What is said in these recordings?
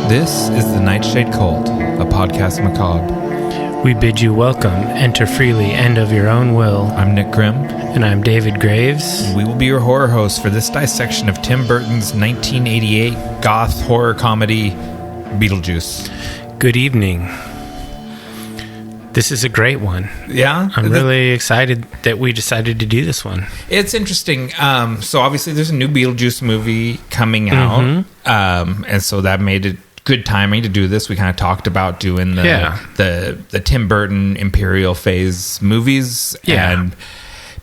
This is the Nightshade Cult, a podcast macabre. We bid you welcome, enter freely, and of your own will. I'm Nick Grimm. And I'm David Graves. We will be your horror hosts for this dissection of Tim Burton's 1988 goth horror comedy, Beetlejuice. Good evening. This is a great one. Yeah? I'm really excited that we decided to do this one. It's interesting. So obviously there's a new Beetlejuice movie coming out. And so that made it good timing to do this. We kind of talked about doing the Tim Burton Imperial phase movies. Yeah. And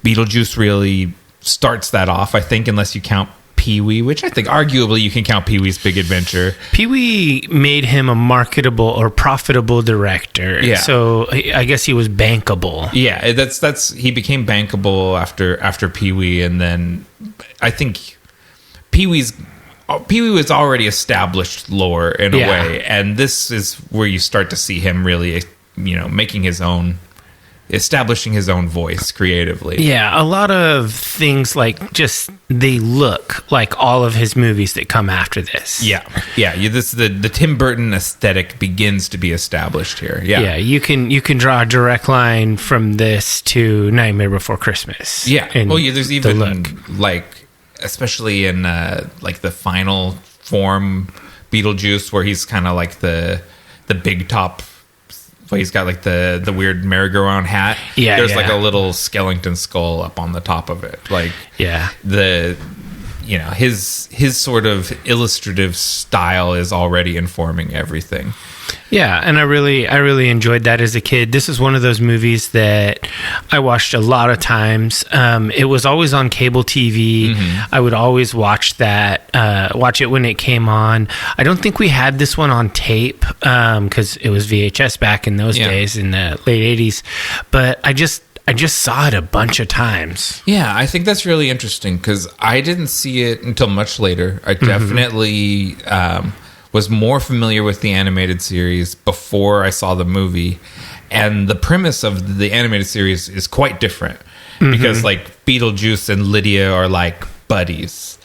Beetlejuice really starts that off, I think, unless you count Pee-wee, which I think arguably you can count Pee-wee's Big Adventure. Pee-wee made him a marketable or profitable director. Yeah. So I guess he was bankable. Yeah, that's he became bankable after Pee-wee, and then I think Pee-wee was already established lore in a way, and this is where you start to see him really, establishing his own voice creatively. Yeah, a lot of things they look like all of his movies that come after this. Yeah. The Tim Burton aesthetic begins to be established here. Yeah, you can draw a direct line from this to Nightmare Before Christmas. Yeah. There's even especially in the final form Beetlejuice, where he's kind of like the big top. Well, he's got like the weird merry-go-round hat. Yeah, there's like a little skeleton skull up on the top of it. His sort of illustrative style is already informing everything. Yeah, and I really enjoyed that as a kid. This is one of those movies that I watched a lot of times. It was always on cable TV. Mm-hmm. I would always watch it when it came on. I don't think we had this one on tape because it was VHS back in those days in the late 80s. But I just saw it a bunch of times. Yeah, I think that's really interesting because I didn't see it until much later. I definitely was more familiar with the animated series before I saw the movie. And the premise of the animated series is quite different because like Beetlejuice and Lydia are like buddies.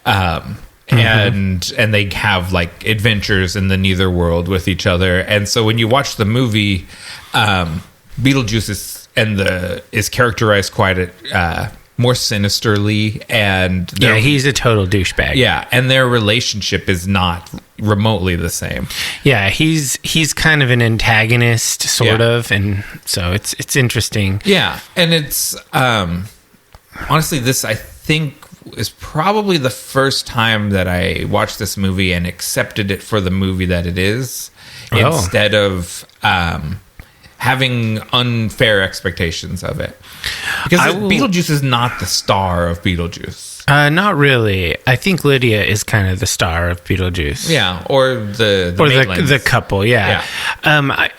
And they have like adventures in the nether world with each other. And so when you watch the movie, Beetlejuice is characterized quite more sinisterly, and he's a total douchebag. Yeah, and their relationship is not remotely the same. Yeah, he's kind of an antagonist, sort of, and so it's interesting. Yeah, and it's honestly, this I think is probably the first time that I watched this movie and accepted it for the movie that it is, instead of having unfair expectations of it. Because Beetlejuice is not the star of Beetlejuice. Not really. I think Lydia is kind of the star of Beetlejuice. Yeah, or the couple, yeah. I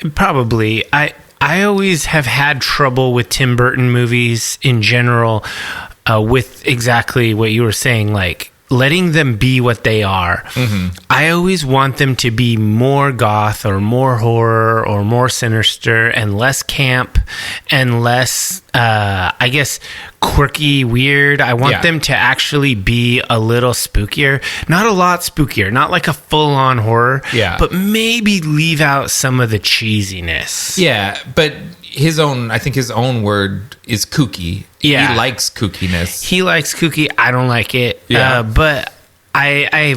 always have had trouble with Tim Burton movies in general with exactly what you were saying, like letting them be what they are. I always want them to be more goth or more horror or more sinister and less camp and less, I guess, quirky, weird. I want them to actually be a little spookier. Not a lot spookier, not like a full-on horror, but maybe leave out some of the cheesiness. Yeah, but I think his own word is kooky. Yeah. He likes kookiness. He likes kooky. I don't like it. Yeah. But I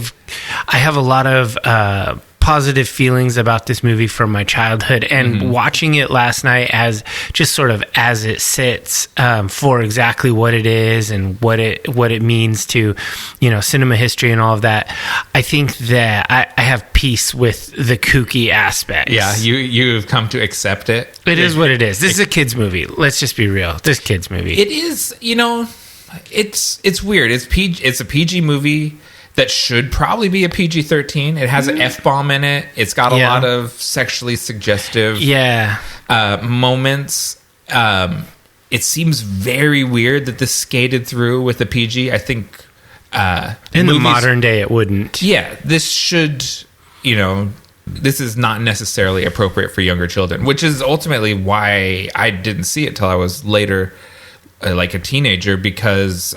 have a lot of positive feelings about this movie from my childhood, and watching it last night as it sits for exactly what it is and what it means to, cinema history and all of that. I think that I have peace with the kooky aspects. Yeah, you've come to accept it. It is what it is. This is a kid's movie. Let's just be real. This kid's movie. It is. It's weird. It's a PG movie that should probably be a PG-13. It has an F-bomb in it. It's got a lot of sexually suggestive moments. It seems very weird that this skated through with a PG. I think in the modern day it wouldn't. Yeah, this should, this is not necessarily appropriate for younger children, which is ultimately why I didn't see it till I was later, like a teenager, because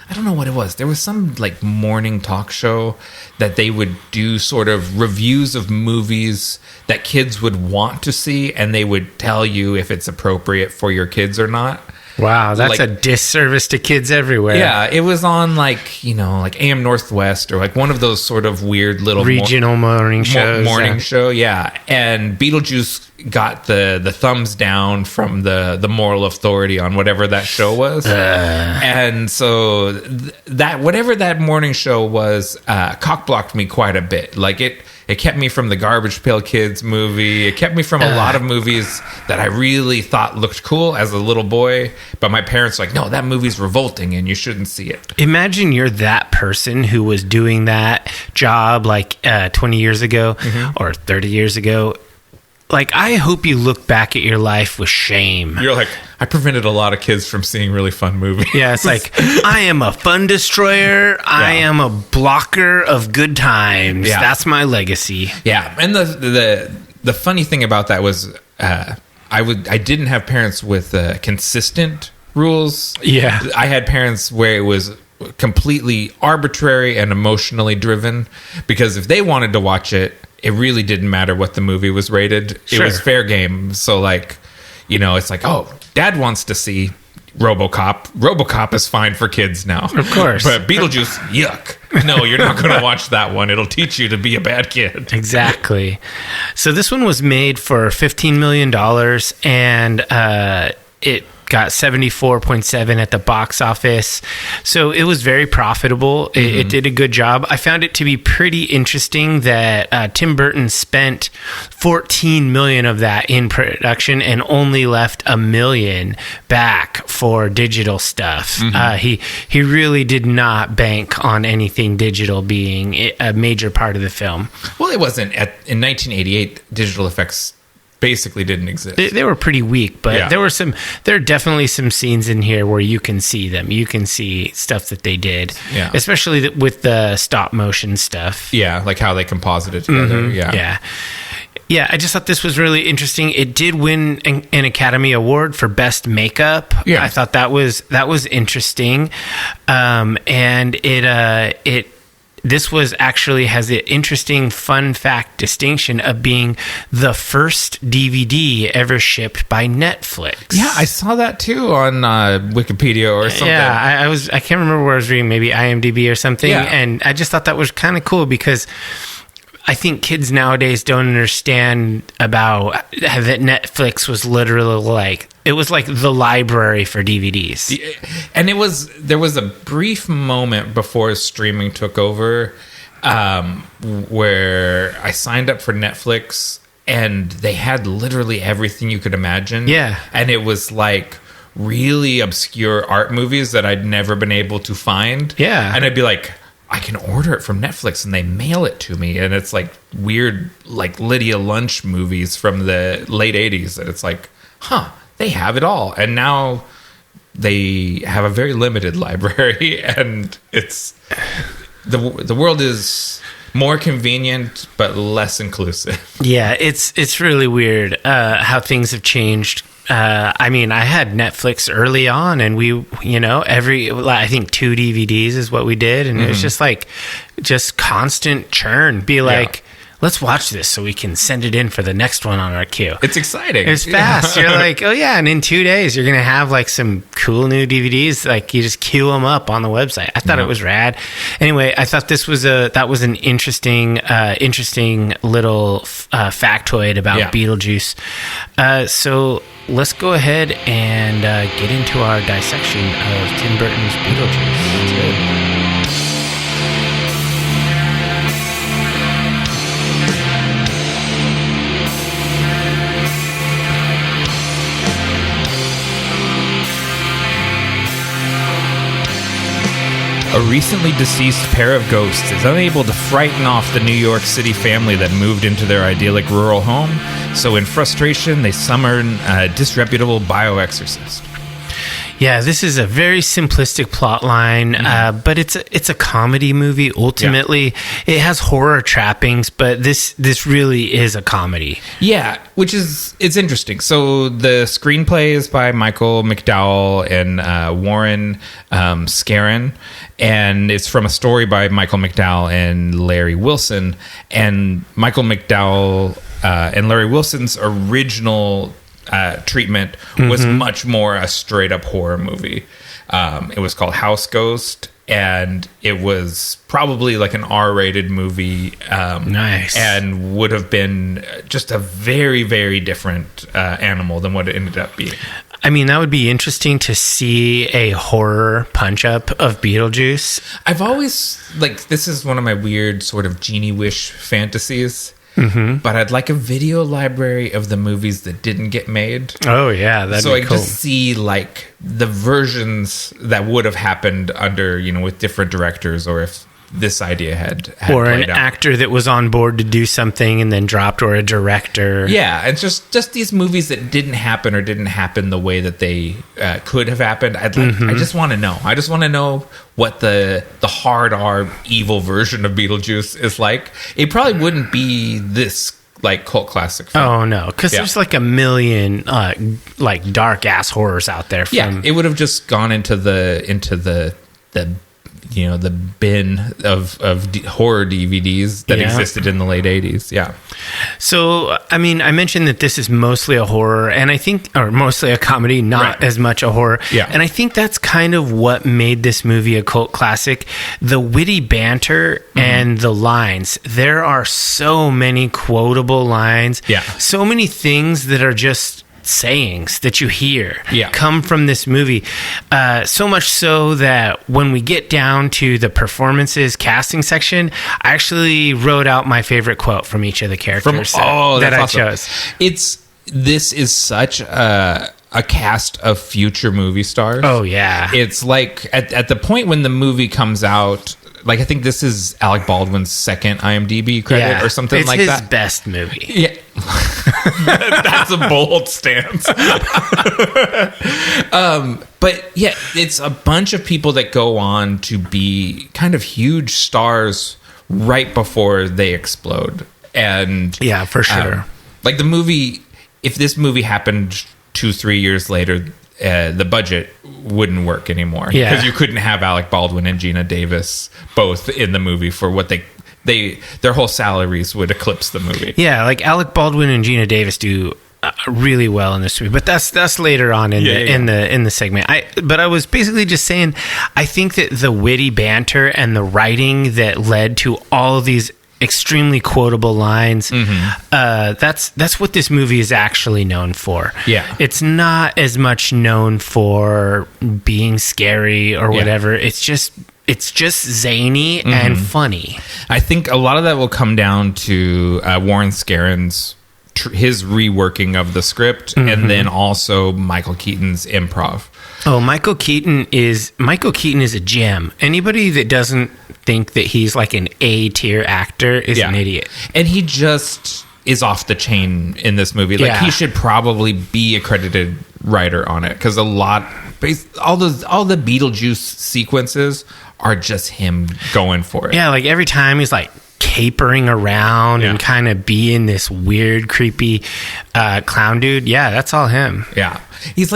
I don't know what it was. There was some like morning talk show that they would do sort of reviews of movies that kids would want to see, and they would tell you if it's appropriate for your kids or not. Wow, that's like, a disservice to kids everywhere. Yeah, it was on like, you know, like AM Northwest or like one of those sort of weird little regional morning shows. Morning show, yeah. And Beetlejuice got the thumbs down from the moral authority on whatever that show was. And so that whatever that morning show was, cock blocked me quite a bit. Like it kept me from the Garbage Pail Kids movie. It kept me from a lot of movies that I really thought looked cool as a little boy. But my parents were like, no, that movie's revolting and you shouldn't see it. Imagine you're that person who was doing that job like 20 years ago or 30 years ago. Like, I hope you look back at your life with shame. You're like, I prevented a lot of kids from seeing really fun movies. Yeah, it's like, I am a fun destroyer. I am a blocker of good times. Yeah. That's my legacy. Yeah, and the funny thing about that was I didn't have parents with consistent rules. Yeah. I had parents where it was completely arbitrary and emotionally driven, because if they wanted to watch it, it really didn't matter what the movie was rated. Sure. It was fair game. So, like, you know, it's like, oh, Dad wants to see RoboCop. RoboCop is fine for kids now. Of course. But Beetlejuice, yuck. No, you're not going to watch that one. It'll teach you to be a bad kid. Exactly. So this one was made for $15 million, and it got 74.7 at the box office. So it was very profitable. It did a good job. I found it to be pretty interesting that Tim Burton spent $14 million of that in production and only left $1 million back for digital stuff. He really did not bank on anything digital being a major part of the film. Well, it wasn't. In 1988, digital effects basically didn't exist. They were pretty weak, but there are definitely some scenes in here where you can see them. You can see stuff that they did, especially with the stop motion stuff. Yeah, like how they composited together. Yeah, I just thought this was really interesting. It did win an Academy Award for Best Makeup. Yeah, I thought that was interesting, and this was actually has the interesting fun fact distinction of being the first DVD ever shipped by Netflix. Yeah, I saw that too on Wikipedia or something. Yeah, I can't remember where I was reading, maybe IMDb or something. Yeah. And I just thought that was kind of cool because I think kids nowadays don't understand about that Netflix was literally like, it was like the library for DVDs. And there was a brief moment before streaming took over where I signed up for Netflix and they had literally everything you could imagine. Yeah. And it was like really obscure art movies that I'd never been able to find. Yeah. And I'd be like, I can order it from Netflix and they mail it to me. And it's like weird, like Lydia Lunch movies from the late 80s. And it's like, they have it all. And now they have a very limited library. And it's the world is more convenient, but less inclusive. Yeah, it's really weird how things have changed. I mean, I had Netflix early on, and we, I think 2 DVDs is what we did, and it was just constant churn. Be like, let's watch this so we can send it in for the next one on our queue. It's exciting. It's fast. You're like, oh yeah, and in 2 days you're gonna have like some cool new DVDs. Like you just queue them up on the website. I thought it was rad. Anyway, I thought this was an interesting little factoid about Beetlejuice. So let's go ahead and get into our dissection of Tim Burton's Beetlejuice. Let's go. A recently deceased pair of ghosts is unable to frighten off the New York City family that moved into their idyllic rural home, so in frustration, they summon a disreputable bioexorcist. Yeah, this is a very simplistic plot line, but it's a comedy movie. Ultimately, it has horror trappings, but this really is a comedy. Yeah, it's interesting. So the screenplay is by Michael McDowell and Warren Scarron, and it's from a story by Michael McDowell and Larry Wilson. And Michael McDowell and Larry Wilson's original treatment was much more a straight up horror movie. It was called House Ghost, and it was probably like an R-rated movie. Nice. And would have been just a very, very different animal than what it ended up being. I mean, that would be interesting to see a horror punch-up of Beetlejuice. I've always, this is one of my weird sort of genie wish fantasies. But I'd like a video library of the movies that didn't get made. Oh yeah, that'd be cool. So I just see the versions that would have happened under, with different directors, or if this idea had or played an out. actor that was on board to do something and then dropped, or a director. Yeah, it's just these movies that didn't happen or didn't happen the way that they could have happened. I just want to know. I just want to know what the hard R evil version of Beetlejuice is like. It probably wouldn't be this cult classic film. Oh no, because there's a million dark ass horrors out there. It would have just gone into the the bin of horror DVDs that existed in the late 80s. Yeah. So, I mean, I mentioned that this is mostly a horror, and I think, or mostly a comedy, not as much a horror. Yeah. And I think that's kind of what made this movie a cult classic. The witty banter and the lines. There are so many quotable lines. Yeah. So many things that are just sayings that you hear come from this movie, so much so that when we get down to the performances casting section, I actually wrote out my favorite quote from each of the characters that I chose. This is such a cast of future movie stars. Oh yeah, it's like at the point when the movie comes out, I think this is Alec Baldwin's second IMDb credit or something like that. It's his best movie. Yeah. That's a bold stance. But yeah, it's a bunch of people that go on to be kind of huge stars right before they explode. And yeah, for sure. The movie, if this movie happened 2-3 years later, the budget wouldn't work anymore because you couldn't have Alec Baldwin and Gina Davis both in the movie for what their whole salaries would eclipse the movie. Yeah, Alec Baldwin and Gina Davis do really well in this movie, but that's later on in the segment. But I was basically just saying, I think that the witty banter and the writing that led to all of these extremely quotable lines, that's what this movie is actually known for. Yeah, it's not as much known for being scary or whatever. It's just zany and funny. I think a lot of that will come down to Warren Scarron's his reworking of the script, and then also Michael Keaton's improv. Oh, Michael Keaton is a gem. Anybody that doesn't think that he's an A-tier actor is an idiot. And he just is off the chain in this movie. He should probably be a credited writer on it, because all the Beetlejuice sequences are just him going for it. Yeah, every time he's capering around and kind of being this weird, creepy clown dude. Yeah, that's all him. Yeah, he's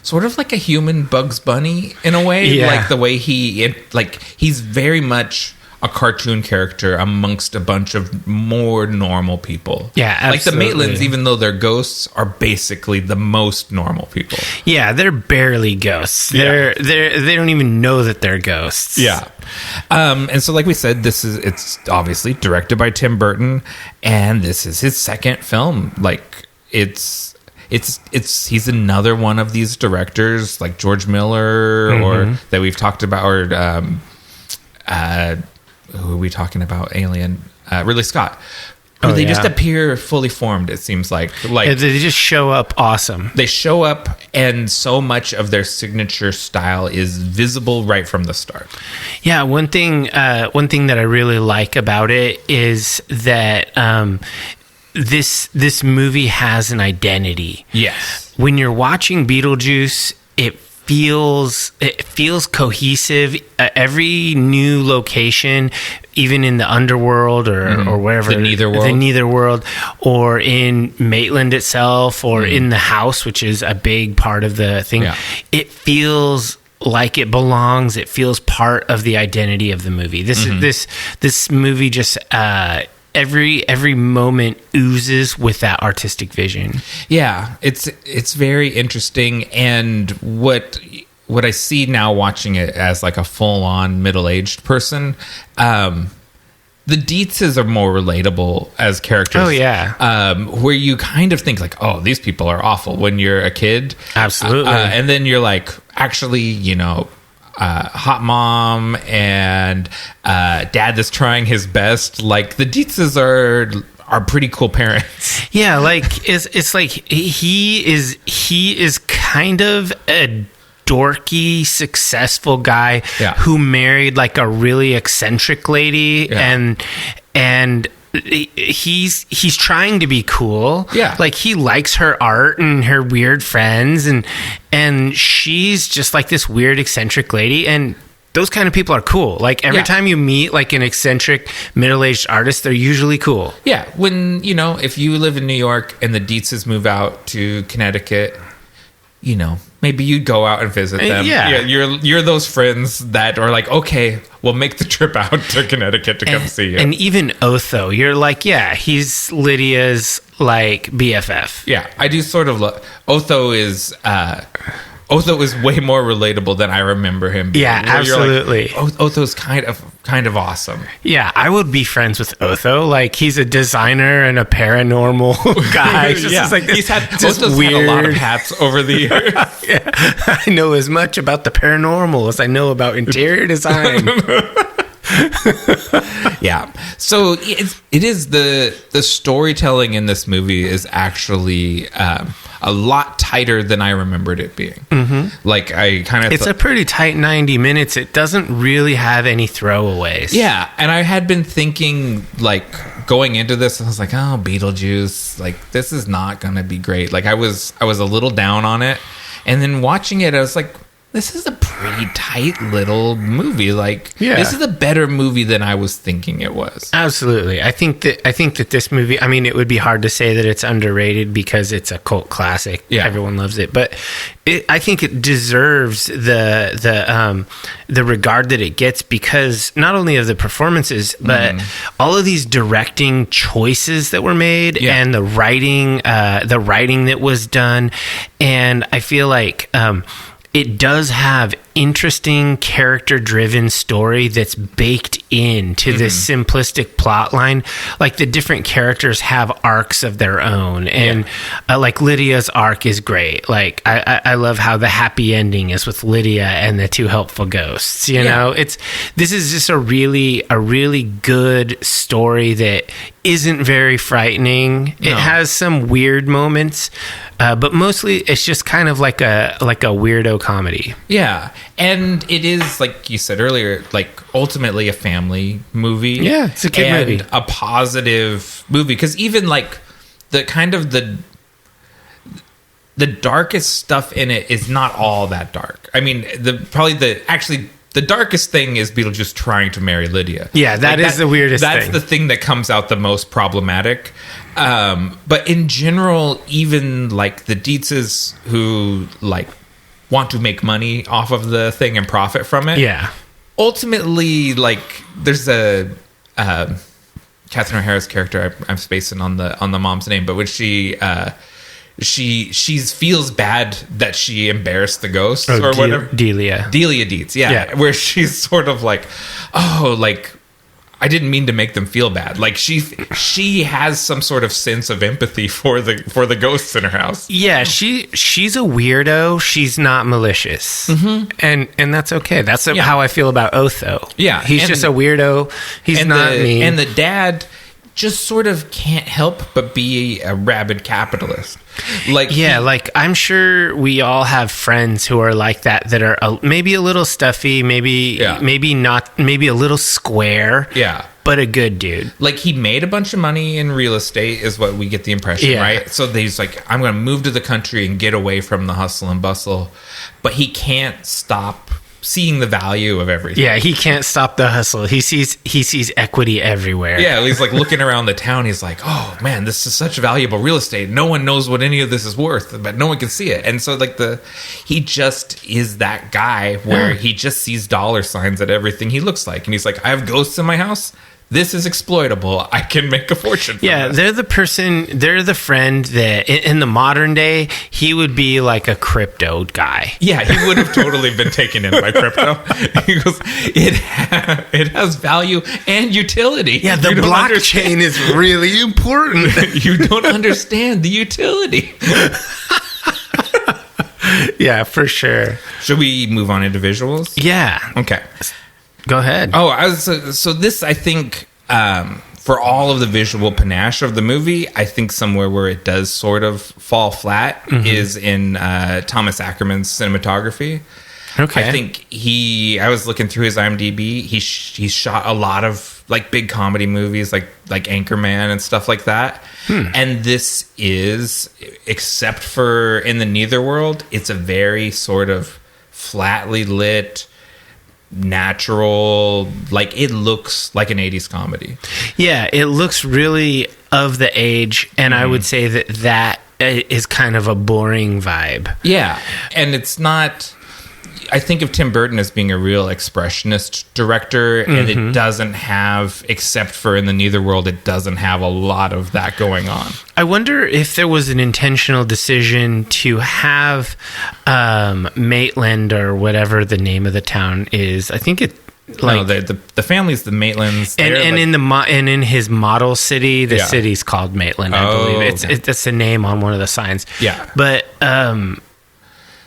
sort of like a human Bugs Bunny in a way. Yeah. The way he's very much a cartoon character amongst a bunch of more normal people. Yeah, absolutely. The Maitlands, even though they're ghosts, are basically the most normal people. Yeah, they're barely ghosts. They don't even know that they're ghosts. Yeah. And so, like we said, it's obviously directed by Tim Burton, and this is his second film. He's another one of these directors like George Miller or that we've talked about, or who are we talking about? Alien, Ridley Scott. They just appear fully formed, it seems like. They just show up awesome. They show up, and so much of their signature style is visible right from the start. Yeah, one thing that I really like about it is that this movie has an identity. Yes. When you're watching Beetlejuice, it feels cohesive. Every new location, even in the underworld or wherever, the Netherworld, or in Maitland itself, or in the house, which is a big part of the thing. Yeah. It feels like it belongs. It feels part of the identity of the movie. This movie just every moment oozes with that artistic vision. Yeah, it's very interesting, and what I see now watching it as like a full-on middle-aged person, the Dietzes are more relatable as characters. Oh yeah, where you kind of think like, oh, these people are awful when you're a kid. Absolutely, and then you're like, actually, you know, hot mom and dad that's trying his best. Like the Dietzes are pretty cool parents. Yeah, like it's like he is kind of a dorky, successful guy who married like a really eccentric lady, and he's trying to be cool. Yeah, like he likes her art and her weird friends, and she's just like this weird eccentric lady, and those kind of people are cool. Like every time you meet like an eccentric middle-aged artist, they're usually cool. Yeah, when, you know, if you live in New York and the Dietzes move out to Connecticut, you know, maybe you'd go out and visit them. Yeah, you're those friends that are like, okay, we'll make the trip out to Connecticut to come see you. And even Otho, you're like, yeah, he's Lydia's like BFF. Yeah, I do sort of look. Otho is way more relatable than I remember him being. Yeah, absolutely. Like, Otho's kind of awesome. Yeah, I would be friends with Otho. Like he's a designer and a paranormal guy. Otho's had a lot of hats over the years. Yeah. I know as much about the paranormal as I know about interior design. Yeah. So it is the storytelling in this movie is actually a lot tighter than I remembered it being. Mm-hmm. Like I kind of... It's a pretty tight 90 minutes. It doesn't really have any throwaways. Yeah. And I had been thinking, like, going into this, I was like, oh, Beetlejuice, like, this is not going to be great. Like, I was a little down on it. And then watching it, I was like, this is a pretty tight little movie. Like, this is a better movie than I was thinking it was. Absolutely. I think that this movie, I mean, it would be hard to say that it's underrated because it's a cult classic. Yeah. Everyone loves it. But I think it deserves the regard that it gets because not only of the performances, but all of these directing choices that were made and the writing that was done. And I feel like... it does have interesting character-driven story that's baked into this simplistic plot line. Like the different characters have arcs of their own, and like Lydia's arc is great. Like I love how the happy ending is with Lydia and the two helpful ghosts. You know, this is just a really good story that isn't very frightening. No. It has some weird moments. But mostly it's just kind of like a weirdo comedy. Yeah. And it is, like you said earlier, like ultimately a family movie. Yeah, it's a kid movie. A positive movie. Because even like the kind of the darkest stuff in it is not all that dark. I mean, the darkest thing is Beetlejuice trying to marry Lydia. Yeah, that is the weirdest thing. That's the thing that comes out the most problematic. But in general, even like the Dietzes who like want to make money off of the thing and profit from it. Yeah. Ultimately, like there's a Catherine O'Hara's character. I'm spacing on the mom's name, but when she feels bad that she embarrassed the ghosts or whatever. Delia Dietz, yeah. Where she's sort of like, oh, like I didn't mean to make them feel bad. Like she has some sort of sense of empathy for the ghosts in her house. Yeah, she's a weirdo. She's not malicious, and that's okay. That's how I feel about Otho. Yeah, he's just a weirdo. He's not mean. And the dad just sort of can't help but be a rabid capitalist. Like like I'm sure we all have friends who are like that are maybe a little stuffy, maybe not, maybe a little square. Yeah. but a good dude. Like, he made a bunch of money in real estate is what we get the impression, right? So he's like, I'm going to move to the country and get away from the hustle and bustle. But he can't stop seeing the value of everything. Yeah, he can't stop the hustle. He sees equity everywhere. Yeah, he's like looking around the town. He's like, oh man, this is such valuable real estate. No one knows what any of this is worth, but no one can see it. And so like he just is that guy where he just sees dollar signs at everything he looks like. And he's like, I have ghosts in my house. This is exploitable. I can make a fortune from this. They're the friend that in the modern day, he would be like a crypto guy. Yeah, he would have totally been taken in by crypto. He goes, it has value and utility. Yeah, the blockchain is really important. You don't understand the utility. Yeah, for sure. Should we move on into visuals? Yeah. Okay. Go ahead. Oh, so this, I think, for all of the visual panache of the movie, I think somewhere where it does sort of fall flat is in Thomas Ackerman's cinematography. Okay. I think I was looking through his IMDb. He's shot a lot of like big comedy movies, like Anchorman and stuff like that. And this is, except for in the Netherworld, it's a very sort of flatly lit, natural, like it looks like an 80s comedy. Yeah, it looks really of the age, and I would say that is kind of a boring vibe. Yeah, and it's not, I think of Tim Burton as being a real expressionist director, and it doesn't have, except for in the Netherworld, it doesn't have a lot of that going on. I wonder if there was an intentional decision to have Maitland, or whatever the name of the town is. I think it. Like, no, the family's the Maitlands, and in his model city, the city's called Maitland. I believe it's a name on one of the signs. Yeah, but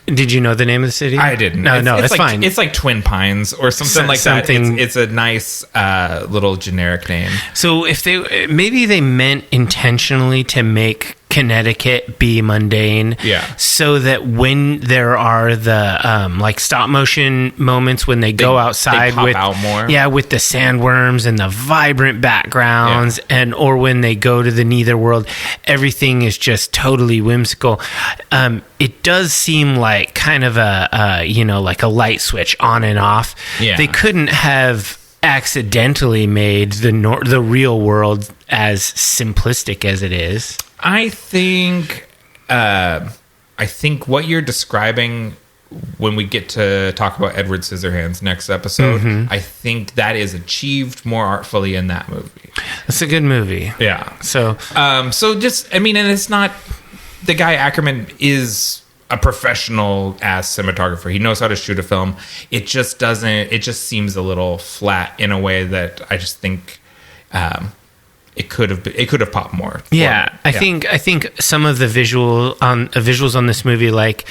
did you know the name of the city? I didn't. No, it's like, fine. It's like Twin Pines or something like that. It's a nice little generic name. So if maybe they meant intentionally to make Connecticut be mundane, so that when there are the like stop motion moments when they go outside, they pop out more. with the sandworms and the vibrant backgrounds, or when they go to the Netherworld, everything is just totally whimsical. It does seem like kind of a like a light switch on and off. They couldn't have accidentally made the real world as simplistic as it is. I think what you're describing when we get to talk about Edward Scissorhands next episode, I think that is achieved more artfully in that movie. It's a good movie. Yeah. So just, I mean, and it's not, the guy Ackerman is a professional ass cinematographer. He knows how to shoot a film. It just seems a little flat in a way that I just think, it could have popped more. Yeah, I think some of the visuals on this movie, like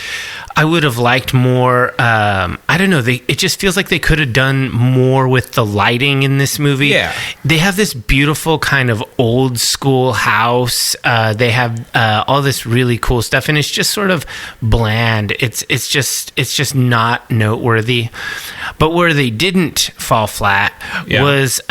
I would have liked more. I don't know. It just feels like they could have done more with the lighting in this movie. Yeah, they have this beautiful kind of old school house. They have all this really cool stuff, and it's just sort of bland. It's just not noteworthy. But where they didn't fall flat was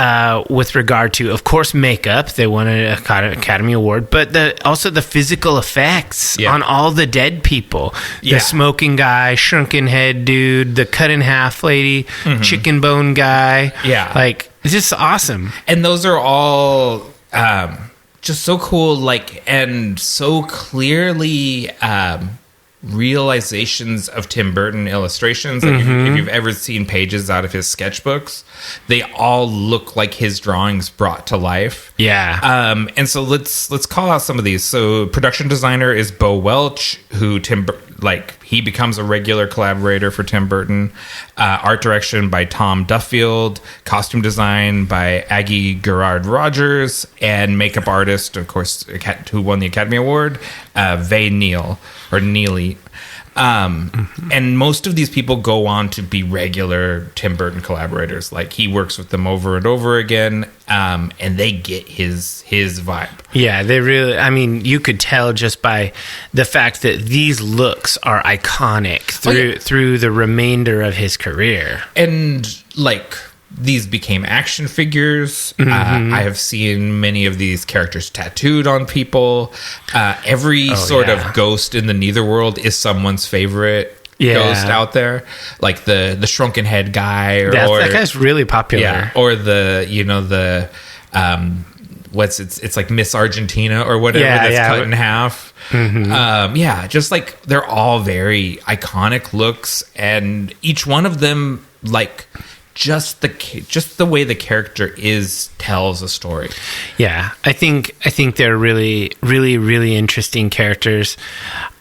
with regard to, of course, makeup. They won an Academy Award, but also the physical effects on all the dead people. The smoking guy, shrunken head dude, the cut in half lady, chicken bone guy. Yeah. Like, it's just awesome. And those are all just so cool, like, and so clearly realizations of Tim Burton illustrations. Like if you've ever seen pages out of his sketchbooks, they all look like his drawings brought to life. Yeah. And so let's call out some of these. So production designer is Bo Welch, who he becomes a regular collaborator for Tim Burton. Art direction by Tom Duffield. Costume design by Aggie Gerard Rogers. And makeup artist, of course, who won the Academy Award, Vay Neely. And most of these people go on to be regular Tim Burton collaborators. Like, he works with them over and over again, and they get his vibe. Yeah, they really, I mean, you could tell just by the fact that these looks are iconic through the remainder of his career. And, like, these became action figures. I have seen many of these characters tattooed on people. Every of ghost in the Netherworld is someone's favorite ghost out there, like the shrunken head guy, or that guy's really popular. Or it's like Miss Argentina or whatever that's cut in half. Just like they're all very iconic looks, and each one of them, like, just the way the character is tells a story. Yeah, I think they're really, really, really interesting characters.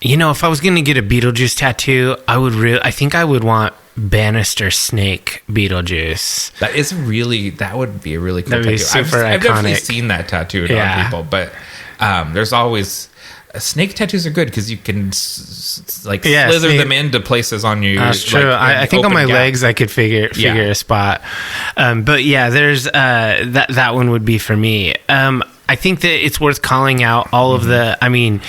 You know, if I was going to get a Beetlejuice tattoo, I think I would want Bannister Snake Beetlejuice. That would be a really cool That'd tattoo. Be super I've iconic. definitely seen that tattooed on people, but there's always snake tattoos are good because you can slither them into places on you. That's true. I think on my legs I could figure a spot. But yeah, there's that one would be for me. I think that it's worth calling out all of the. I mean,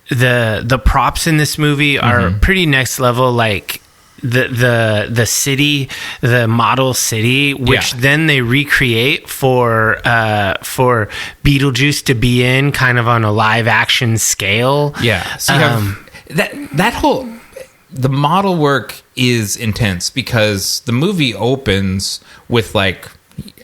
the props in this movie are pretty next level. Like the city, the model city, which then they recreate for Beetlejuice to be in, kind of on a live action scale. Yeah, so you have that whole the model work is intense because the movie opens with like.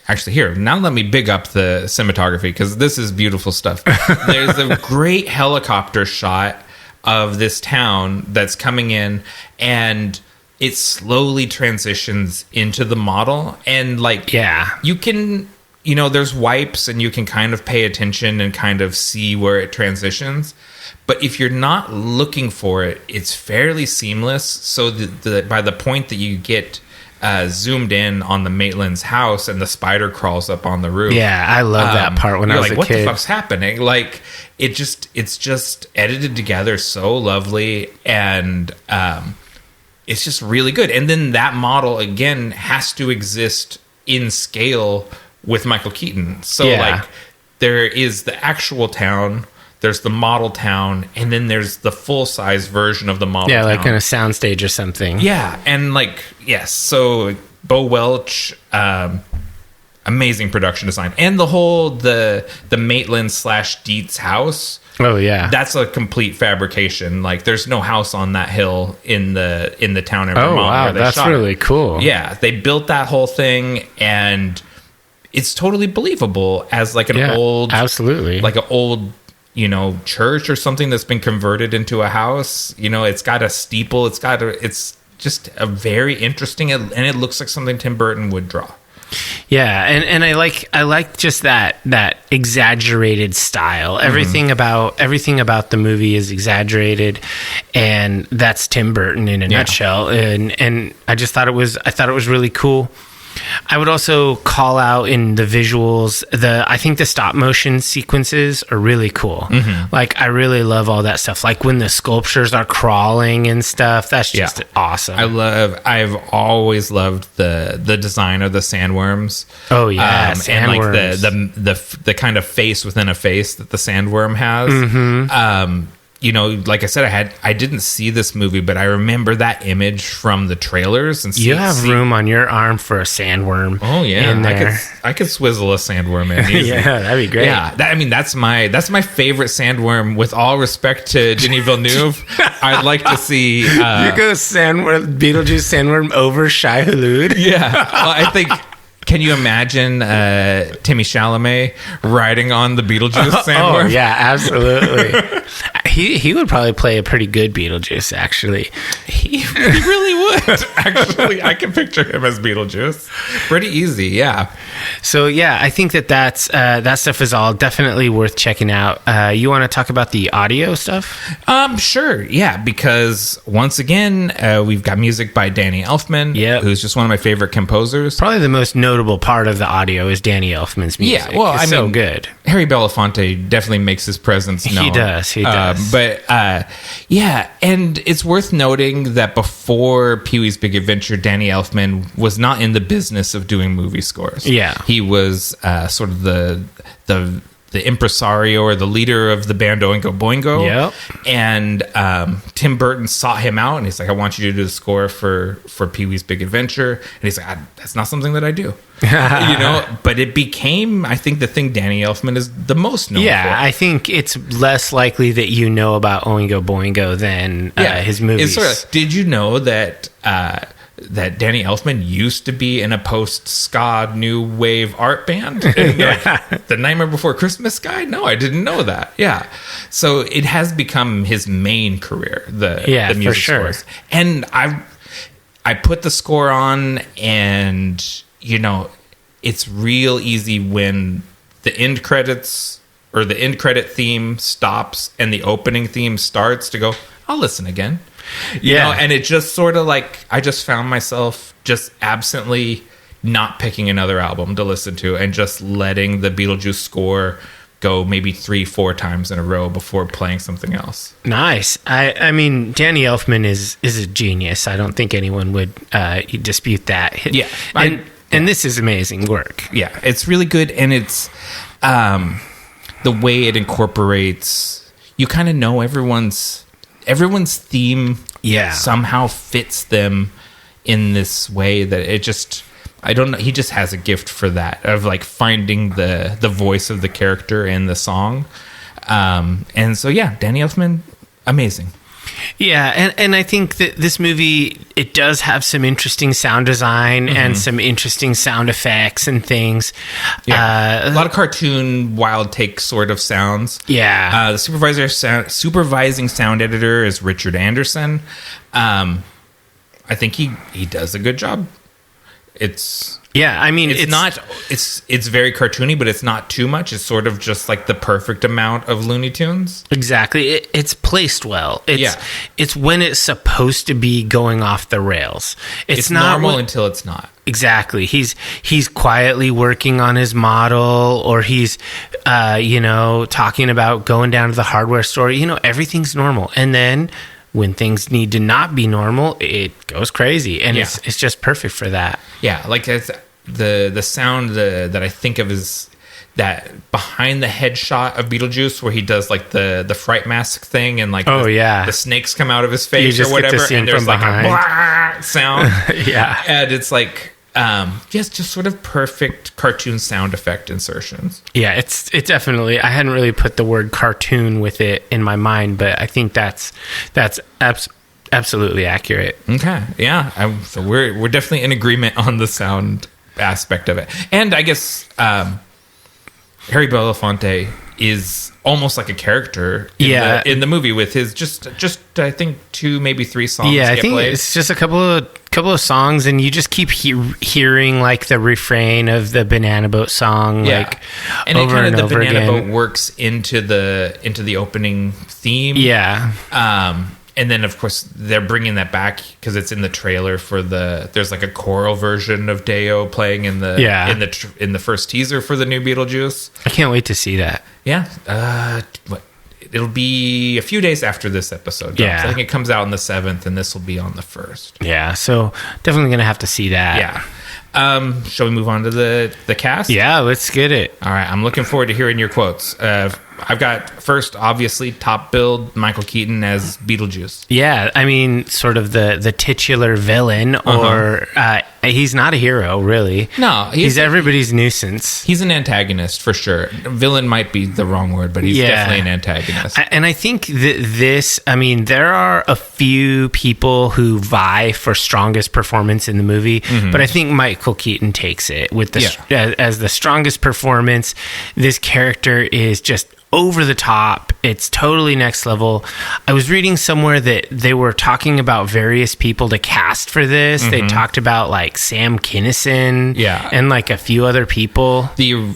Actually, here, now let me big up the cinematography because this is beautiful stuff. There's a great helicopter shot of this town that's coming in, and it slowly transitions into the model. And, like, you can, there's wipes, and you can kind of pay attention and kind of see where it transitions. But if you're not looking for it, it's fairly seamless. So by the point that you get zoomed in on the Maitland's house and the spider crawls up on the roof. Yeah, I love that part when I was like, a what kid. the fuck's happening? Like, it's just edited together so lovely, and it's just really good. And then that model, again, has to exist in scale with Michael Keaton. So, like, there is the actual town, there's the model town, and then there's the full-size version of the model town. Yeah, like in a soundstage or something. Yeah, and like, yes, so Bo Welch, amazing production design. And the whole, the Maitland/Dietz house. Oh, yeah. That's a complete fabrication. Like, there's no house on that hill in the town in Vermont. Oh, wow, where they that's shot really it. cool. Yeah, they built that whole thing, and it's totally believable as like an old... Absolutely. Like an old... church or something that's been converted into a house. It's got a steeple. It's just a very interesting, and it looks like something Tim Burton would draw. Yeah, and I like just that exaggerated style. Everything about the movie is exaggerated, and that's Tim Burton in a nutshell. And I just thought it was really cool. I would also call out in the visuals, I think the stop motion sequences are really cool. Like, I really love all that stuff. Like when the sculptures are crawling and stuff, that's just awesome. I've always loved the design of the sandworms. Oh yeah, sandworms. And like the kind of face within a face that the sandworm has. Like I said, I didn't see this movie, but I remember that image from the trailers. And you have room on your arm for a sandworm. Oh yeah, in there. I could swizzle a sandworm in. Easy. Yeah, that'd be great. Yeah, that's my favorite sandworm. With all respect to Denis Villeneuve, I'd like to see. You go Beetlejuice sandworm over Shai Hulud. Yeah, well, I think. Can you imagine Timmy Chalamet riding on the Beetlejuice sandworm? Oh, yeah, absolutely. He would probably play a pretty good Beetlejuice, actually. He really would. Actually, I can picture him as Beetlejuice. Pretty easy, yeah. So, yeah, I think that stuff is all definitely worth checking out. You want to talk about the audio stuff? Sure, yeah, because once again, we've got music by Danny Elfman, who's just one of my favorite composers. Probably the most notable part of the audio is Danny Elfman's music. Yeah, well, it's so good. Harry Belafonte definitely makes his presence known. He does. But and it's worth noting that before Pee-wee's Big Adventure, Danny Elfman was not in the business of doing movie scores. Yeah, he was sort of the impresario or the leader of the band Oingo Boingo. Yep. And Tim Burton sought him out, and he's like, I want you to do the score for Pee-wee's Big Adventure. And he's like, that's not something that I do. But it became, I think, the thing Danny Elfman is the most known for. Yeah, I think it's less likely that you know about Oingo Boingo than his movies. Did you know that that Danny Elfman used to be in a post-ska new wave art band? Like, the Nightmare Before Christmas guy? No, I didn't know that. Yeah. So it has become his main career, the music scores. And I put the score on, and, it's real easy when the end credits or the end credit theme stops and the opening theme starts to go, I'll listen again. And it just sort of like, I just found myself just absently not picking another album to listen to and just letting the Beetlejuice score go maybe 3-4 times in a row before playing something else. Nice. I mean, Danny Elfman is a genius. I don't think anyone would dispute that. Yeah. And this is amazing work. Yeah, it's really good. And it's the way it incorporates, you kind of know everyone's theme somehow fits them in this way that it just, I don't know, he just has a gift for that, of like finding the voice of the character in the song. And so, Danny Elfman, amazing. Yeah, and I think that this movie, it does have some interesting sound design and some interesting sound effects and things. Yeah, a lot of cartoon, wild take sort of sounds. Yeah. The supervising sound editor is Richard Anderson. I think he does a good job. It's very cartoony, but it's not too much. It's sort of just like the perfect amount of Looney Tunes. Exactly. It's placed well. It's when it's supposed to be going off the rails. It's not normal until it's not. Exactly. He's quietly working on his model, or he's talking about going down to the hardware store. Everything's normal. And then when things need to not be normal, it goes crazy, and it's just perfect for that. Yeah, like the sound that I think of is that behind the headshot of Beetlejuice, where he does like the fright mask thing, and like the snakes come out of his face or whatever, and there's like a blah sound. Yeah, and it's like just sort of perfect cartoon sound effect insertions. Yeah, it's definitely, I hadn't really put the word cartoon with it in my mind, but I think that's absolutely accurate. Okay, yeah, so we're definitely in agreement on the sound aspect of it. And I guess Harry Belafonte is almost like a character in the movie, with his just I think 2, maybe 3 songs. Yeah, I think it's just a couple of songs, and you just keep hearing like the refrain of the Banana Boat song, like and over and over again. The Banana Boat works into the opening theme. Yeah. And then, of course, they're bringing that back because it's in the trailer for there's like a choral version of Deo playing in the first teaser for the new Beetlejuice. I can't wait to see that. Yeah. It'll be a few days after this episode drops. I think it comes out on the 7th, and this will be on the 1st. Yeah, so definitely going to have to see that. Yeah. Shall we move on to the cast? Yeah, let's get it. All right, I'm looking forward to hearing your quotes. I've got first, obviously, top billed Michael Keaton as Beetlejuice. Yeah, I mean, sort of the titular villain, or he's not a hero, really. No, he's everybody's nuisance. He's an antagonist for sure. Villain might be the wrong word, but he's definitely an antagonist. And I think that there are a few people who vie for strongest performance in the movie, but I think Michael Keaton takes it with as the strongest performance. This character is just over the top. It's totally next level. I was reading somewhere that they were talking about various people to cast for this. They talked about like Sam Kinison, and like a few other people. The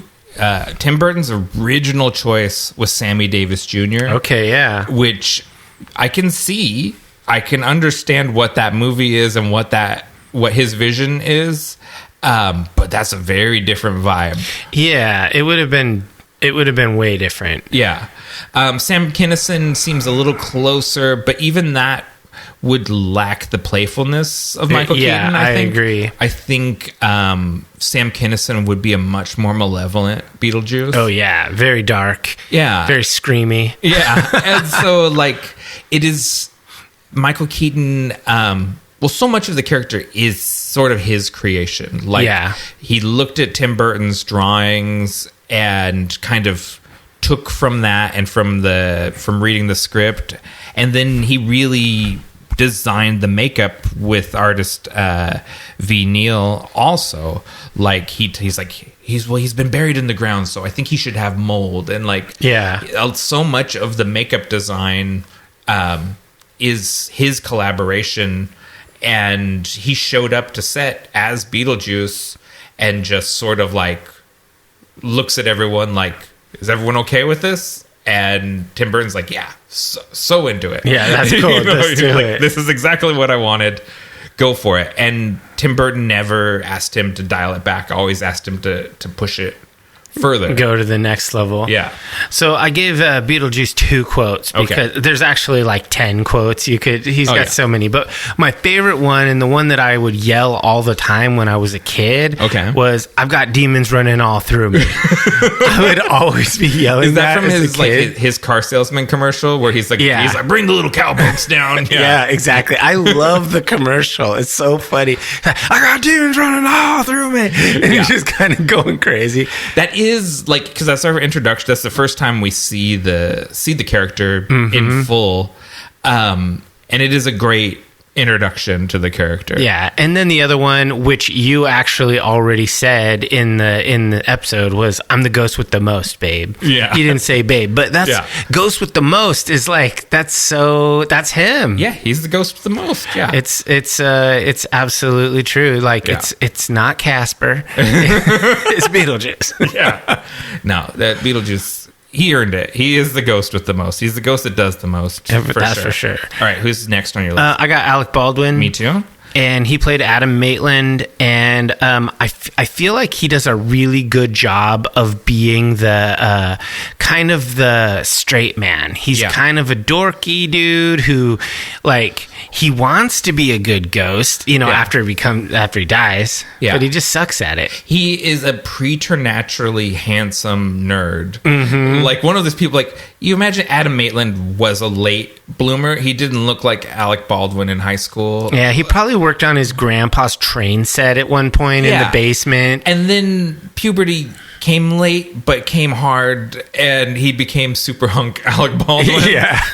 Tim Burton's original choice was Sammy Davis Jr. Okay, yeah. Which I can see. I can understand what that movie is and what his vision is. But that's a very different vibe. Yeah, it would have been way different. Yeah. Sam Kinison seems a little closer, but even that, would lack the playfulness of Michael Keaton. I think. agree. I think Sam Kinison would be a much more malevolent Beetlejuice. Oh yeah, very dark. Yeah, very screamy. Yeah, and so like it is Michael Keaton. Well, so much of the character is sort of his creation. Like, he looked at Tim Burton's drawings and kind of took from that and from reading the script, and then he really designed the makeup with artist V. Neil. Also, like he's been buried in the ground, so I think he should have mold, and like so much of the makeup design is his collaboration. And he showed up to set as Beetlejuice and just sort of like looks at everyone like, is everyone okay with this? And Tim Burton's like, yeah, so into it. Yeah, that's cool. Let's do it. This is exactly what I wanted. Go for it. And Tim Burton never asked him to dial it back. Always asked him to push it further. Go to the next level. Yeah. So I gave Beetlejuice 2 quotes because there's actually like 10 quotes. He's got so many. But my favorite one, and the one that I would yell all the time when I was a kid, was, I've got demons running all through me. I would always be yelling. Is that from his car salesman commercial where he's like, bring the little cowpokes down? Yeah, exactly. I love the commercial. It's so funny. I got demons running all through me. And he's just kind of going crazy. That is like, because that's our introduction. That's the first time we see the character in full, and it is a great introduction to the character. Yeah, and then the other one, which you actually already said in the episode, was, "I'm the ghost with the most, babe." Yeah, he didn't say babe, but that's ghost with the most is like that's him. Yeah, he's the ghost with the most. Yeah, it's absolutely true. Like it's not Casper, it's Beetlejuice. Yeah, no, that Beetlejuice. He earned it. He is the ghost with the most. He's the ghost that does the most. For sure. All right, who's next on your list? I got Alec Baldwin. Me too. And he played Adam Maitland, and I feel like he does a really good job of being the kind of the straight man. He's kind of a dorky dude who, like, he wants to be a good ghost, after he dies, but he just sucks at it. He is a preternaturally handsome nerd. Mm-hmm. Like one of those people, like, you imagine Adam Maitland was a late bloomer. He didn't look like Alec Baldwin in high school. Yeah, he probably worked on his grandpa's train set at one point in the basement. And then puberty came late, but came hard, and he became super hunk Alec Baldwin.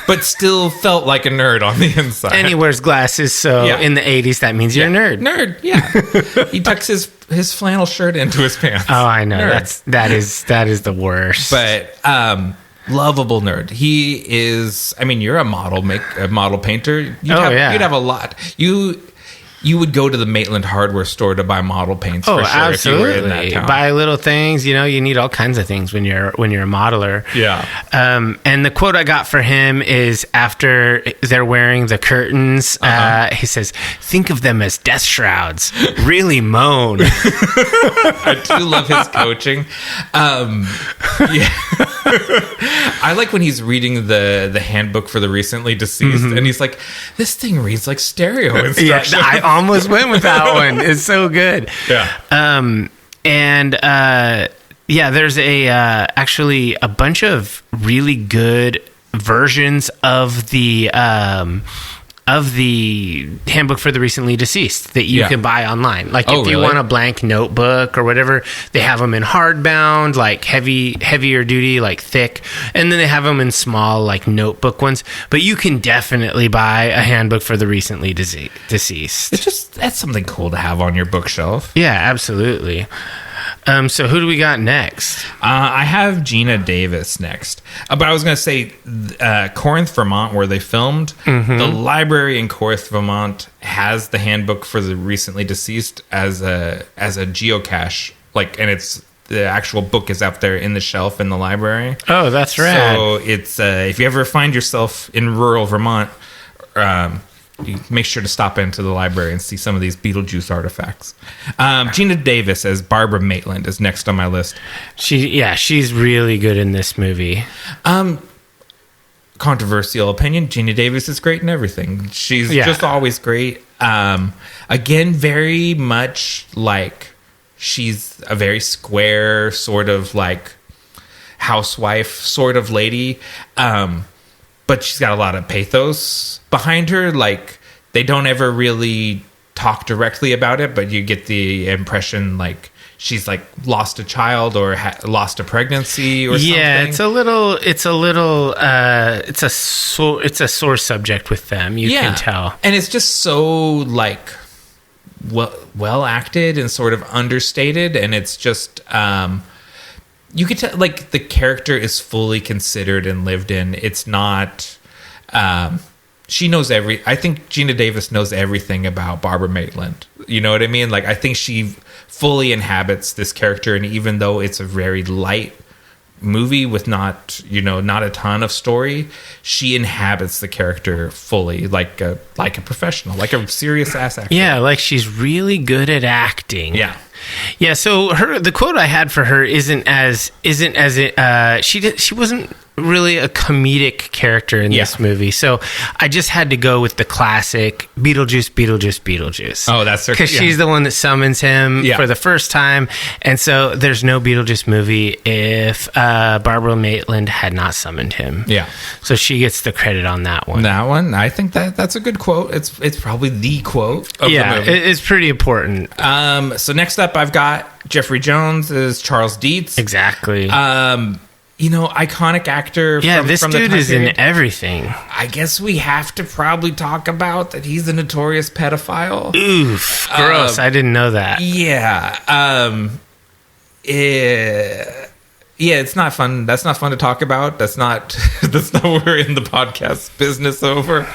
But still felt like a nerd on the inside. And he wears glasses, so in the 80s, that means you're a nerd. Nerd, He tucks his flannel shirt into his pants. Oh, I know. Nerd. That is the worst. But lovable nerd. He is. I mean, you're a model painter. You'd have a lot. You would go to the Maitland hardware store to buy model paints. For sure, absolutely. If you were in that town. Buy little things. You need all kinds of things when you're a modeler. Yeah. And the quote I got for him is after they're wearing the curtains. He says, "Think of them as death shrouds. Really moan." I do love his coaching. I like when he's reading the handbook for the recently deceased, and he's like, "This thing reads like stereo instructions." I almost went with that one. It's so good. Yeah. There's actually a bunch of really good versions of the handbook for the recently deceased that you can buy online. Like if you want a blank notebook or whatever, they have them in hardbound, like heavier duty, like thick, and then they have them in small, like notebook ones. But you can definitely buy a handbook for the recently deceased. That's something cool to have on your bookshelf. Yeah, absolutely. So who do we got next? I have Gina Davis next. But I was going to say Corinth, Vermont, where they filmed. Mm-hmm. The library in Corinth, Vermont has the handbook for the recently deceased as a geocache. Like, and it's the actual book is out there in the shelf in the library. Oh, that's rad. So it's if you ever find yourself in rural Vermont, you make sure to stop into the library and see some of these Beetlejuice artifacts. Gina Davis as Barbara Maitland is next on my controversial opinion, Gina Davis is great in everything. She's just always great. Again, very much like she's a very square sort of like housewife sort of lady. But she's got a lot of pathos behind her. Like, they don't ever really talk directly about it, but you get the impression like she's like lost a child or lost a pregnancy or something. Yeah, it's a sore subject with them. You can tell, and it's just so like well acted and sort of understated, and it's just you could tell like the character is fully considered and lived in. It's not. She knows I think Gina Davis knows everything about Barbara Maitland. You know what I mean? Like, I think she fully inhabits this character, and even though it's a very light movie with not a ton of story, she inhabits the character fully, like a professional, like a serious ass actor. Yeah, like she's really good at acting. Yeah. So the quote I had for her isn't as she wasn't really a comedic character in this movie. So I just had to go with the classic Beetlejuice. Oh, that's her. Because she's the one that summons him for the first time. And so there's no Beetlejuice movie if Barbara Maitland had not summoned him. Yeah. So she gets the credit on that one. I think that's a good quote. It's probably the quote of the movie. It's pretty important. So next up, I've got Jeffrey Jones as Charles Dietz. Exactly. Iconic actor. This from dude the is period. in everything. I guess we have to probably talk about that he's a notorious pedophile. Oof, gross. I didn't know that. Yeah. It's not fun. That's not fun to talk about. That's not what we're in the podcast business over.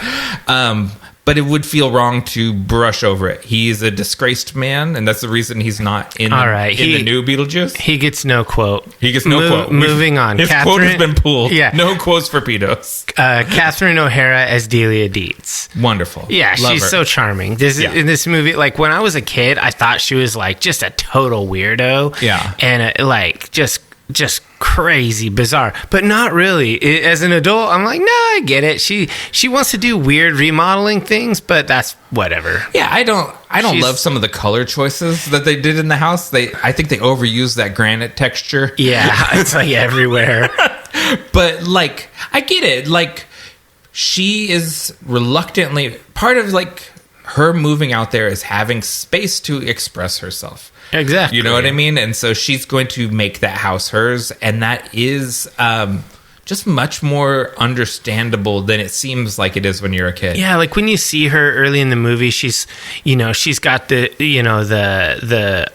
But it would feel wrong to brush over it. He's a disgraced man, and that's the reason he's not in the new Beetlejuice. He gets no quote. Quote. Moving on. His quote has been pulled. Yeah. No quotes for pedos. Catherine O'Hara as Delia Dietz. Wonderful. Yeah, she's so charming. In this movie, like when I was a kid, I thought she was like just a total weirdo. Yeah. And just crazy bizarre, but not really. As an adult, I'm like, no, I get it. She wants to do weird remodeling things, but that's whatever. Yeah, I don't love some of the color choices that they did in the house. I think they overused that granite texture. Yeah, it's like everywhere. But like, I get it. Like, she is reluctantly part of like her moving out there is having space to express herself. Exactly. You know what I mean? And so she's going to make that house hers, and that is just much more understandable than it seems like it is when you're a kid. Yeah, like when you see her early in the movie, she's got the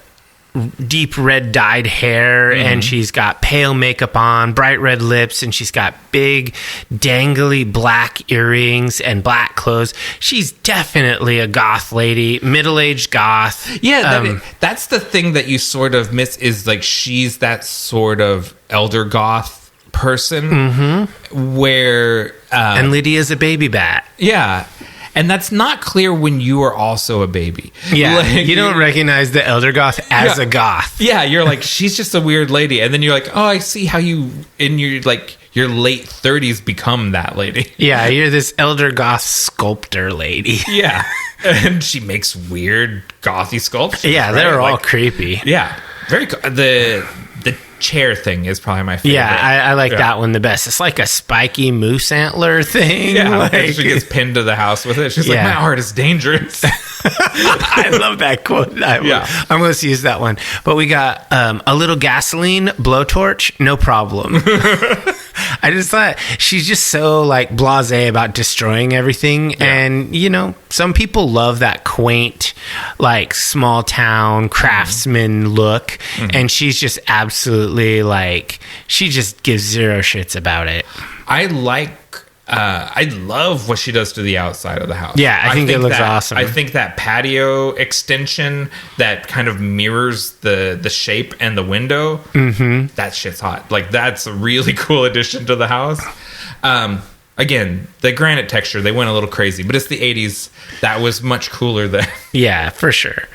deep red dyed hair, and she's got pale makeup on, bright red lips, and she's got big dangly black earrings and black clothes. She's definitely a goth lady, middle-aged goth. Yeah, that's the thing that you sort of miss, is like she's that sort of elder goth person where and Lydia's a baby bat. Yeah. And that's not clear when you are also a baby. Yeah, like, you don't recognize the elder goth as a goth. Yeah, you're like, she's just a weird lady. And then you're like, oh, I see how you, in your late 30s, become that lady. Yeah, you're this elder goth sculptor lady. Yeah, and she makes weird gothy sculptures. Yeah, they're all creepy. Yeah, very cool. The chair thing is probably my favorite. Yeah, I like that one the best. It's like a spiky moose antler thing. Yeah, like, she gets pinned to the house with it. She's like, my art is dangerous. I love that quote. I'm going to use that one. But we got a little gasoline, blowtorch, no problem. I just thought she's just so like blasé about destroying everything. Yeah. And, some people love that quaint, like small town craftsman look. And she's just absolutely like, she just gives zero shits about it. I love what she does to the outside of the house. Yeah, I think it looks awesome. I think that patio extension that kind of mirrors the shape and the window, that shit's hot. Like, that's a really cool addition to the house. again, the granite texture, they went a little crazy, but it's the 80s. That was much cooler then. Yeah, for sure.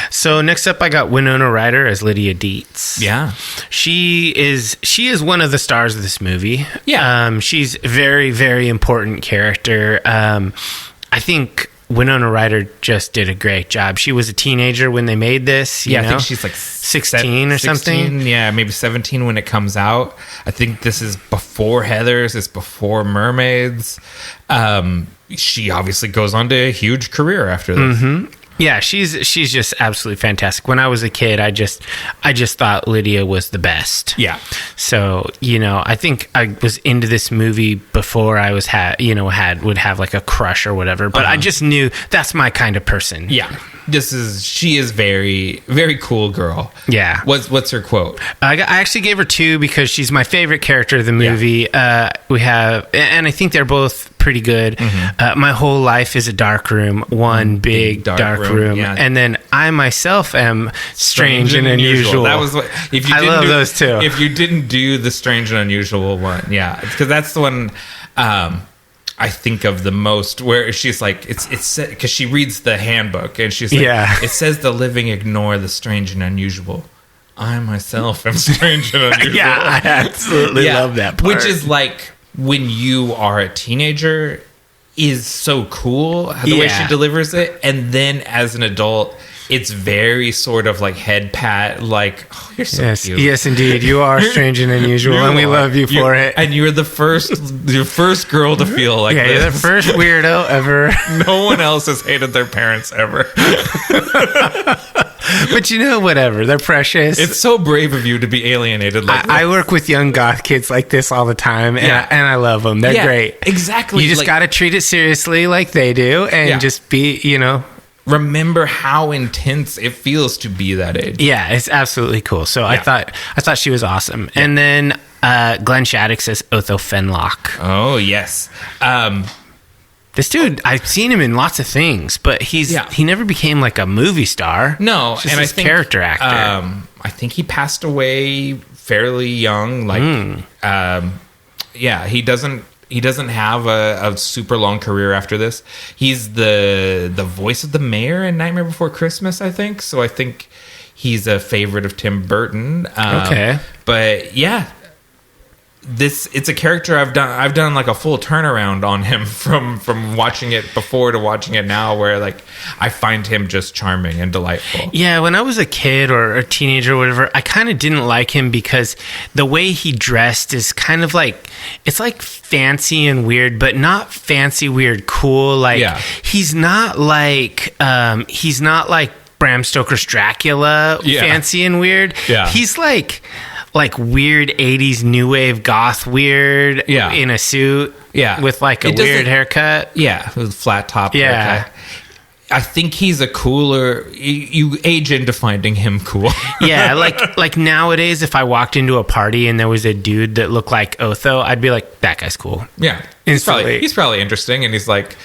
So next up, I got Winona Ryder as Lydia Dietz. Yeah. She is one of the stars of this movie. Yeah. She's a very, very important character. I think Winona Ryder just did a great job. She was a teenager when they made this. I think she's like 16 or 16, something. Yeah, maybe 17 when it comes out. I think this is before Heathers. It's before Mermaids. She obviously goes on to a huge career after this. Mm-hmm. Yeah, she's just absolutely fantastic. When I was a kid, I just thought Lydia was the best. Yeah. So, I think I was into this movie before I was would have like a crush or whatever, but I just knew that's my kind of person. Yeah. She is very, very cool girl. Yeah. What's her quote? I actually gave her 2 because she's my favorite character of the movie. Yeah. We have, and I think they're both pretty good. Mm-hmm. My whole life is a dark room, one big dark room. Yeah. And then I myself am strange and unusual. That was what, I love those too. If you didn't do the strange and unusual one, yeah, because that's the one I think of the most, where she's like, it's because she reads the handbook and she's like, it says the living ignore the strange and unusual. I myself am strange and unusual. Yeah, I absolutely love that part. Which is like, when you are a teenager, is so cool the way she delivers it, and then as an adult, it's very sort of like head pat, like, oh, you're so cute. Yes, indeed, you are strange and unusual, and we love you for it. And you're the first girl to feel like this. You're the first weirdo ever. No one else has hated their parents ever. But whatever, they're precious. It's so brave of you to be alienated like this. I work with young goth kids like this all the time, and I love them. They're great. Exactly. You just got to treat it seriously like they do, and just be, remember how intense it feels to be that age. Yeah, it's absolutely cool. So I thought she was awesome. Yeah. And then Glenn Shattuck says Otho Fenlock. Oh, yes. This dude, I've seen him in lots of things, but he never became like a movie star. No, just and I think character actor. I think he passed away fairly young. Like, he doesn't have a super long career after this. He's the voice of the mayor in Nightmare Before Christmas, I think. So I think he's a favorite of Tim Burton. Okay, but yeah. It's a character I've done like a full turnaround on him from watching it before to watching it now, where like I find him just charming and delightful. Yeah, when I was a kid or a teenager or whatever, I kind of didn't like him because the way he dressed is kind of like, it's like fancy and weird, but not fancy, weird, cool. Like he's not like Bram Stoker's Dracula, fancy and weird. Yeah. He's like weird 80s new wave goth weird in a suit with like a weird haircut. Yeah, with flat top haircut. I think he's a cooler. You age into finding him cool. Yeah, like nowadays, if I walked into a party and there was a dude that looked like Otho, I'd be like, that guy's cool. Yeah, he's probably interesting, and he's like,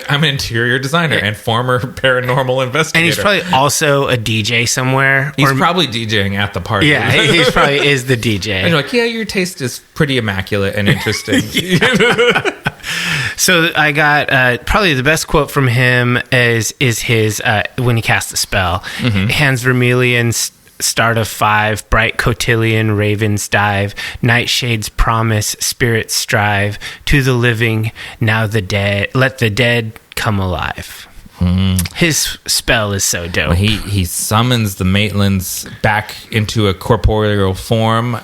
I'm an interior designer and former paranormal investigator, and he's probably also a DJ somewhere. He's probably DJing at the party. Yeah, he probably is the DJ. And you're like, yeah, your taste is pretty immaculate and interesting. So I got probably the best quote from him is his when he casts a spell. Mm-hmm. Hans Vermilion, start of 5, bright cotillion, ravens dive, nightshades promise, spirits strive, to the living, now the dead, let the dead come alive. His spell is so dope. Well, he summons the Maitlands back into a corporeal form.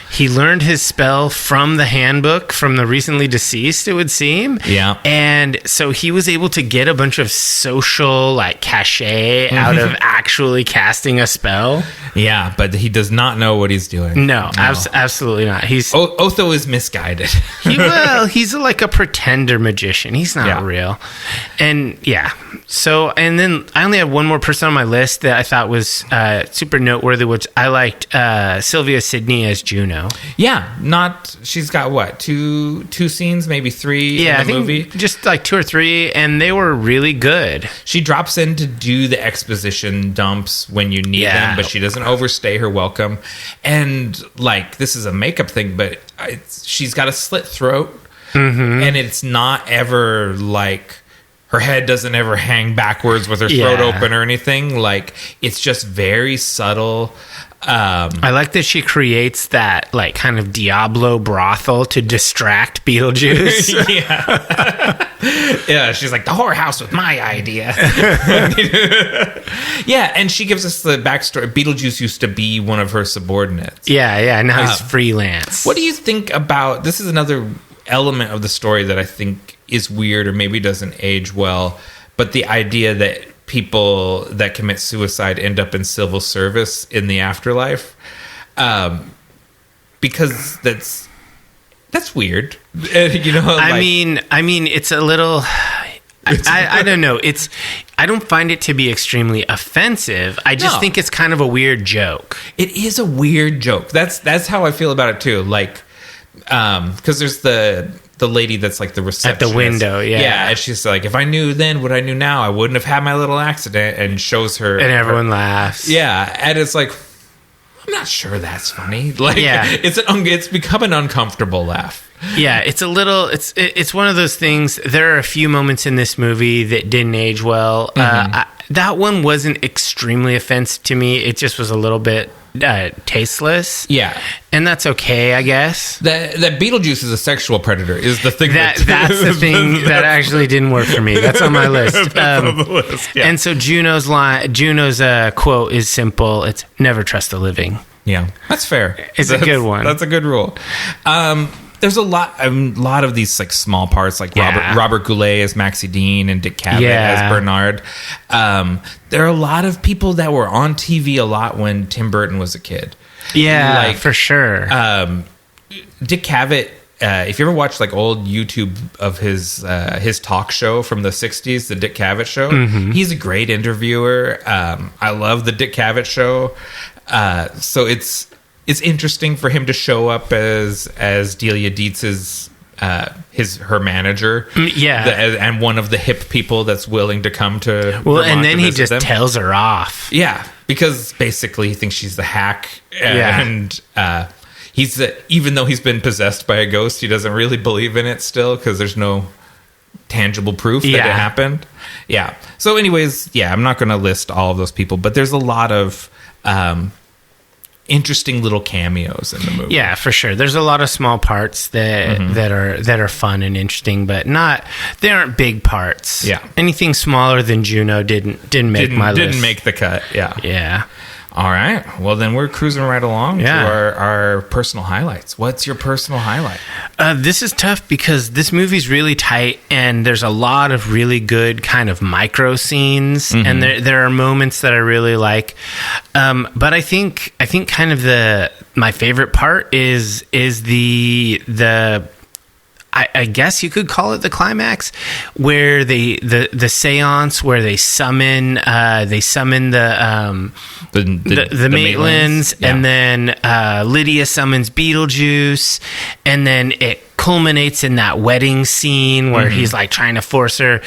He learned his spell from the handbook from the recently deceased, it would seem. Yeah. And so he was able to get a bunch of social like cachet out of actually casting a spell. Yeah, but he does not know what he's doing. No. Absolutely not. Otho is misguided. He's like a pretender magician. He's not real. And so, and then I only have one more person on my list that I thought was super noteworthy, which I liked Sylvia Sidney as Juno. Yeah, she's got what, two scenes, maybe 3 in the movie? Just like 2 or 3, and they were really good. She drops in to do the exposition dumps when you need them, but she doesn't overstay her welcome. And like, this is a makeup thing, but she's got a slit throat. and it's not ever like her head doesn't ever hang backwards with her throat open or anything. Like, it's just very subtle. I like that she creates that like kind of Diablo brothel to distract Beetlejuice. Yeah, she's like, the whorehouse was my idea. Yeah, and she gives us the backstory. Beetlejuice used to be one of her subordinates. Yeah, now he's freelance. What do you think about, this is another element of the story that I think is weird or maybe doesn't age well, but the idea that people that commit suicide end up in civil service in the afterlife, because that's weird. You know, like, I mean, it's a little. I don't know. I don't find it to be extremely offensive. I just think it's kind of a weird joke. It is a weird joke. That's how I feel about it too. Like, because there's the lady that's like the receptionist at the window, yeah, and she's like, if I knew then what I knew now, I wouldn't have had my little accident, and shows her, and everyone laughs. Yeah, and it's like, I'm not sure that's funny. Like, it's become an uncomfortable laugh. Yeah, it's a little. It's one of those things. There are a few moments in this movie that didn't age well. That one wasn't extremely offensive to me. It just was a little bit tasteless. Yeah, and that's okay, I guess. That Beetlejuice is a sexual predator is the thing. That's the thing that actually didn't work for me. That's on my list. On the list. Yeah. And so Juno's quote is simple. It's never trust the living. Yeah, that's fair. That's a good one. That's a good rule. There's a lot of these like small parts, like Robert Goulet as Maxie Dean and Dick Cavett as Bernard. There are a lot of people that were on TV a lot when Tim Burton was a kid. Yeah, like, for sure. Dick Cavett, if you ever watch like old YouTube of his talk show from the 60s, the Dick Cavett Show, he's a great interviewer. I love the Dick Cavett Show. So it's interesting for him to show up as Delia Dietz's her manager, and one of the hip people that's willing to come to Vermont, and then he just them. Tells her off. Yeah, because basically he thinks she's the hack, and he's even though he's been possessed by a ghost, he doesn't really believe in it still because there's no tangible proof that it happened. Yeah. So, anyways, I'm not going to list all of those people, but there's a lot of interesting little cameos in the movie. Yeah, for sure. There's a lot of small parts that are fun and interesting, but they aren't big parts. Yeah. Anything smaller than Juno didn't make my list. Didn't make the cut. Yeah. Yeah. All right. Well, then we're cruising right along to our personal highlights. What's your personal highlight? This is tough because this movie's really tight and there's a lot of really good kind of micro scenes, and there are moments that I really like. But I think kind of my favorite part is the I guess you could call it the climax, where the seance where they summon the Maitlands, and then Lydia summons Beetlejuice, and then it culminates in that wedding scene where he's like trying to force her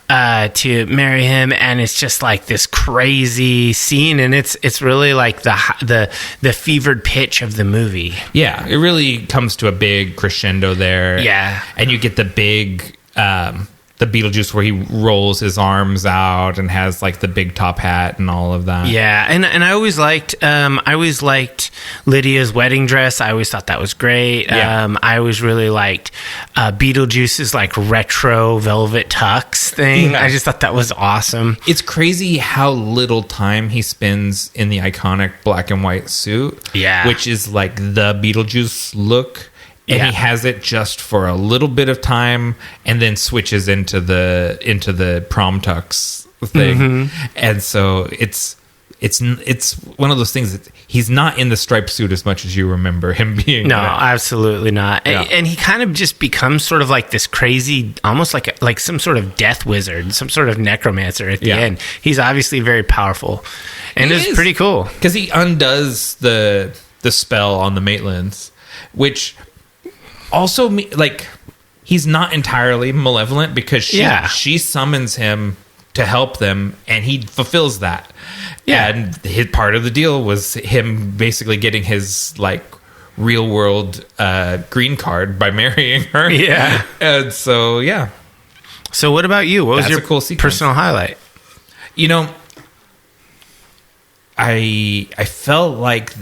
to marry him, and it's just like this crazy scene, and it's really like the fevered pitch of the movie. Yeah, it really comes to a big crescendo there. Yeah, and you get the big the Beetlejuice where he rolls his arms out and has like the big top hat and all of that. Yeah, and I always liked Lydia's wedding dress. I always thought that was great. Yeah. I always really liked Beetlejuice's like retro velvet tux thing. Yeah. I just thought that was awesome. It's crazy how little time he spends in the iconic black and white suit. Yeah, which is like the Beetlejuice look. And he has it just for a little bit of time, and then switches into the prom tux thing. And so it's one of those things that he's not in the striped suit as much as you remember him being. No, absolutely not. Yeah. And he kind of just becomes sort of like this crazy, almost like some sort of death wizard, some sort of necromancer at the end. He's obviously very powerful, and it's pretty cool because he undoes the spell on the Maitlands, which. Also, like, he's not entirely malevolent because she summons him to help them, and he fulfills that. Yeah. And his part of the deal was him basically getting his, like, real world green card by marrying her. Yeah. And so, yeah. So what about you? What was That's your a cool sequence. personal highlight? You know, I felt like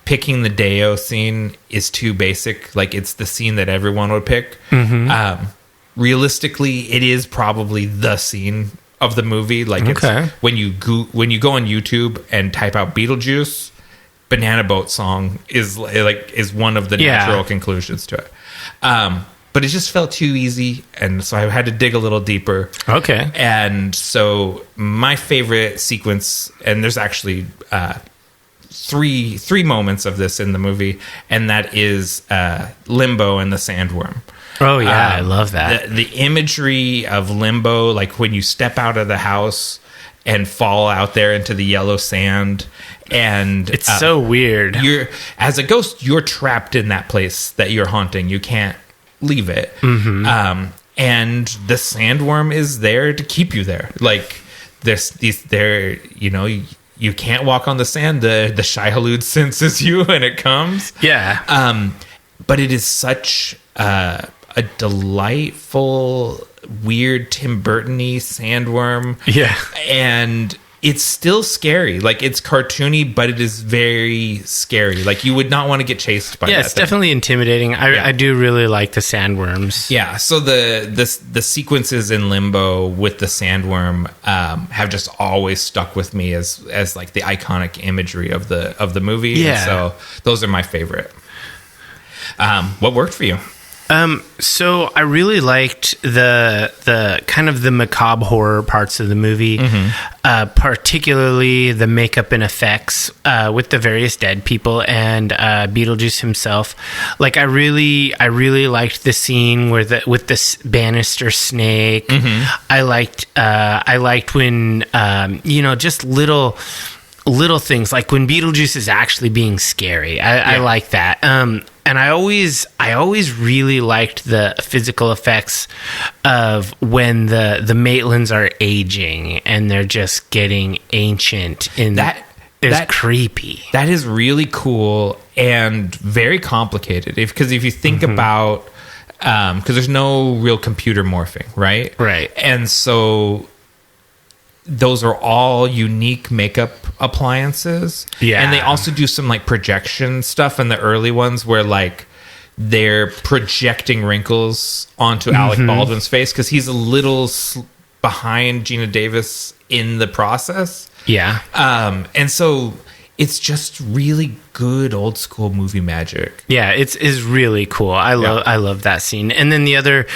picking the Deo scene is too basic. Like, it's the scene that everyone would pick. Realistically, it is probably the scene of the movie. Like, it's, when you go on YouTube and type out Beetlejuice, Banana Boat song is one of the natural conclusions to it. But it just felt too easy, and so I had to dig a little deeper. Okay. And so my favorite sequence, and there's actually three moments of this in the movie, and that is Limbo and the Sandworm. Oh yeah, I love that. The imagery of Limbo, like when you step out of the house and fall out there into the yellow sand, and it's so weird. You're, as a ghost, you're trapped in that place that you're haunting. You can't leave it. And the sandworm is there to keep you there. Like you can't walk on the sand. The Shai-Hulud senses you and it comes. Yeah. But it is such a delightful, weird Tim Burton-y sandworm. Yeah. And it's still scary. Like, it's cartoony, but it is very scary. Like, you would not want to get chased by that. Yeah, it's definitely intimidating. I do really like the sandworms. Yeah, so the sequences in Limbo with the sandworm have just always stuck with me as like the iconic imagery of the movie. Yeah. And so those are my favorite. What worked for you? So I really liked the kind of the macabre horror parts of the movie, particularly the makeup and effects with the various dead people and Beetlejuice himself. Like, I really liked the scene where with the banister snake. I liked when just little things like when Beetlejuice is actually being scary. I like that. And I always really liked the physical effects of when the Maitlands are aging and they're just getting ancient. And that's creepy. That is really cool and very complicated. Because if you think about, because there's no real computer morphing, right? Right. And so those are all unique makeup appliances. Yeah. And they also do some like projection stuff in the early ones where like they're projecting wrinkles onto Alec Baldwin's face because he's a little behind Gina Davis in the process. Yeah. And so it's just really good old school movie magic. Yeah, it's really cool. I love that scene. And then the other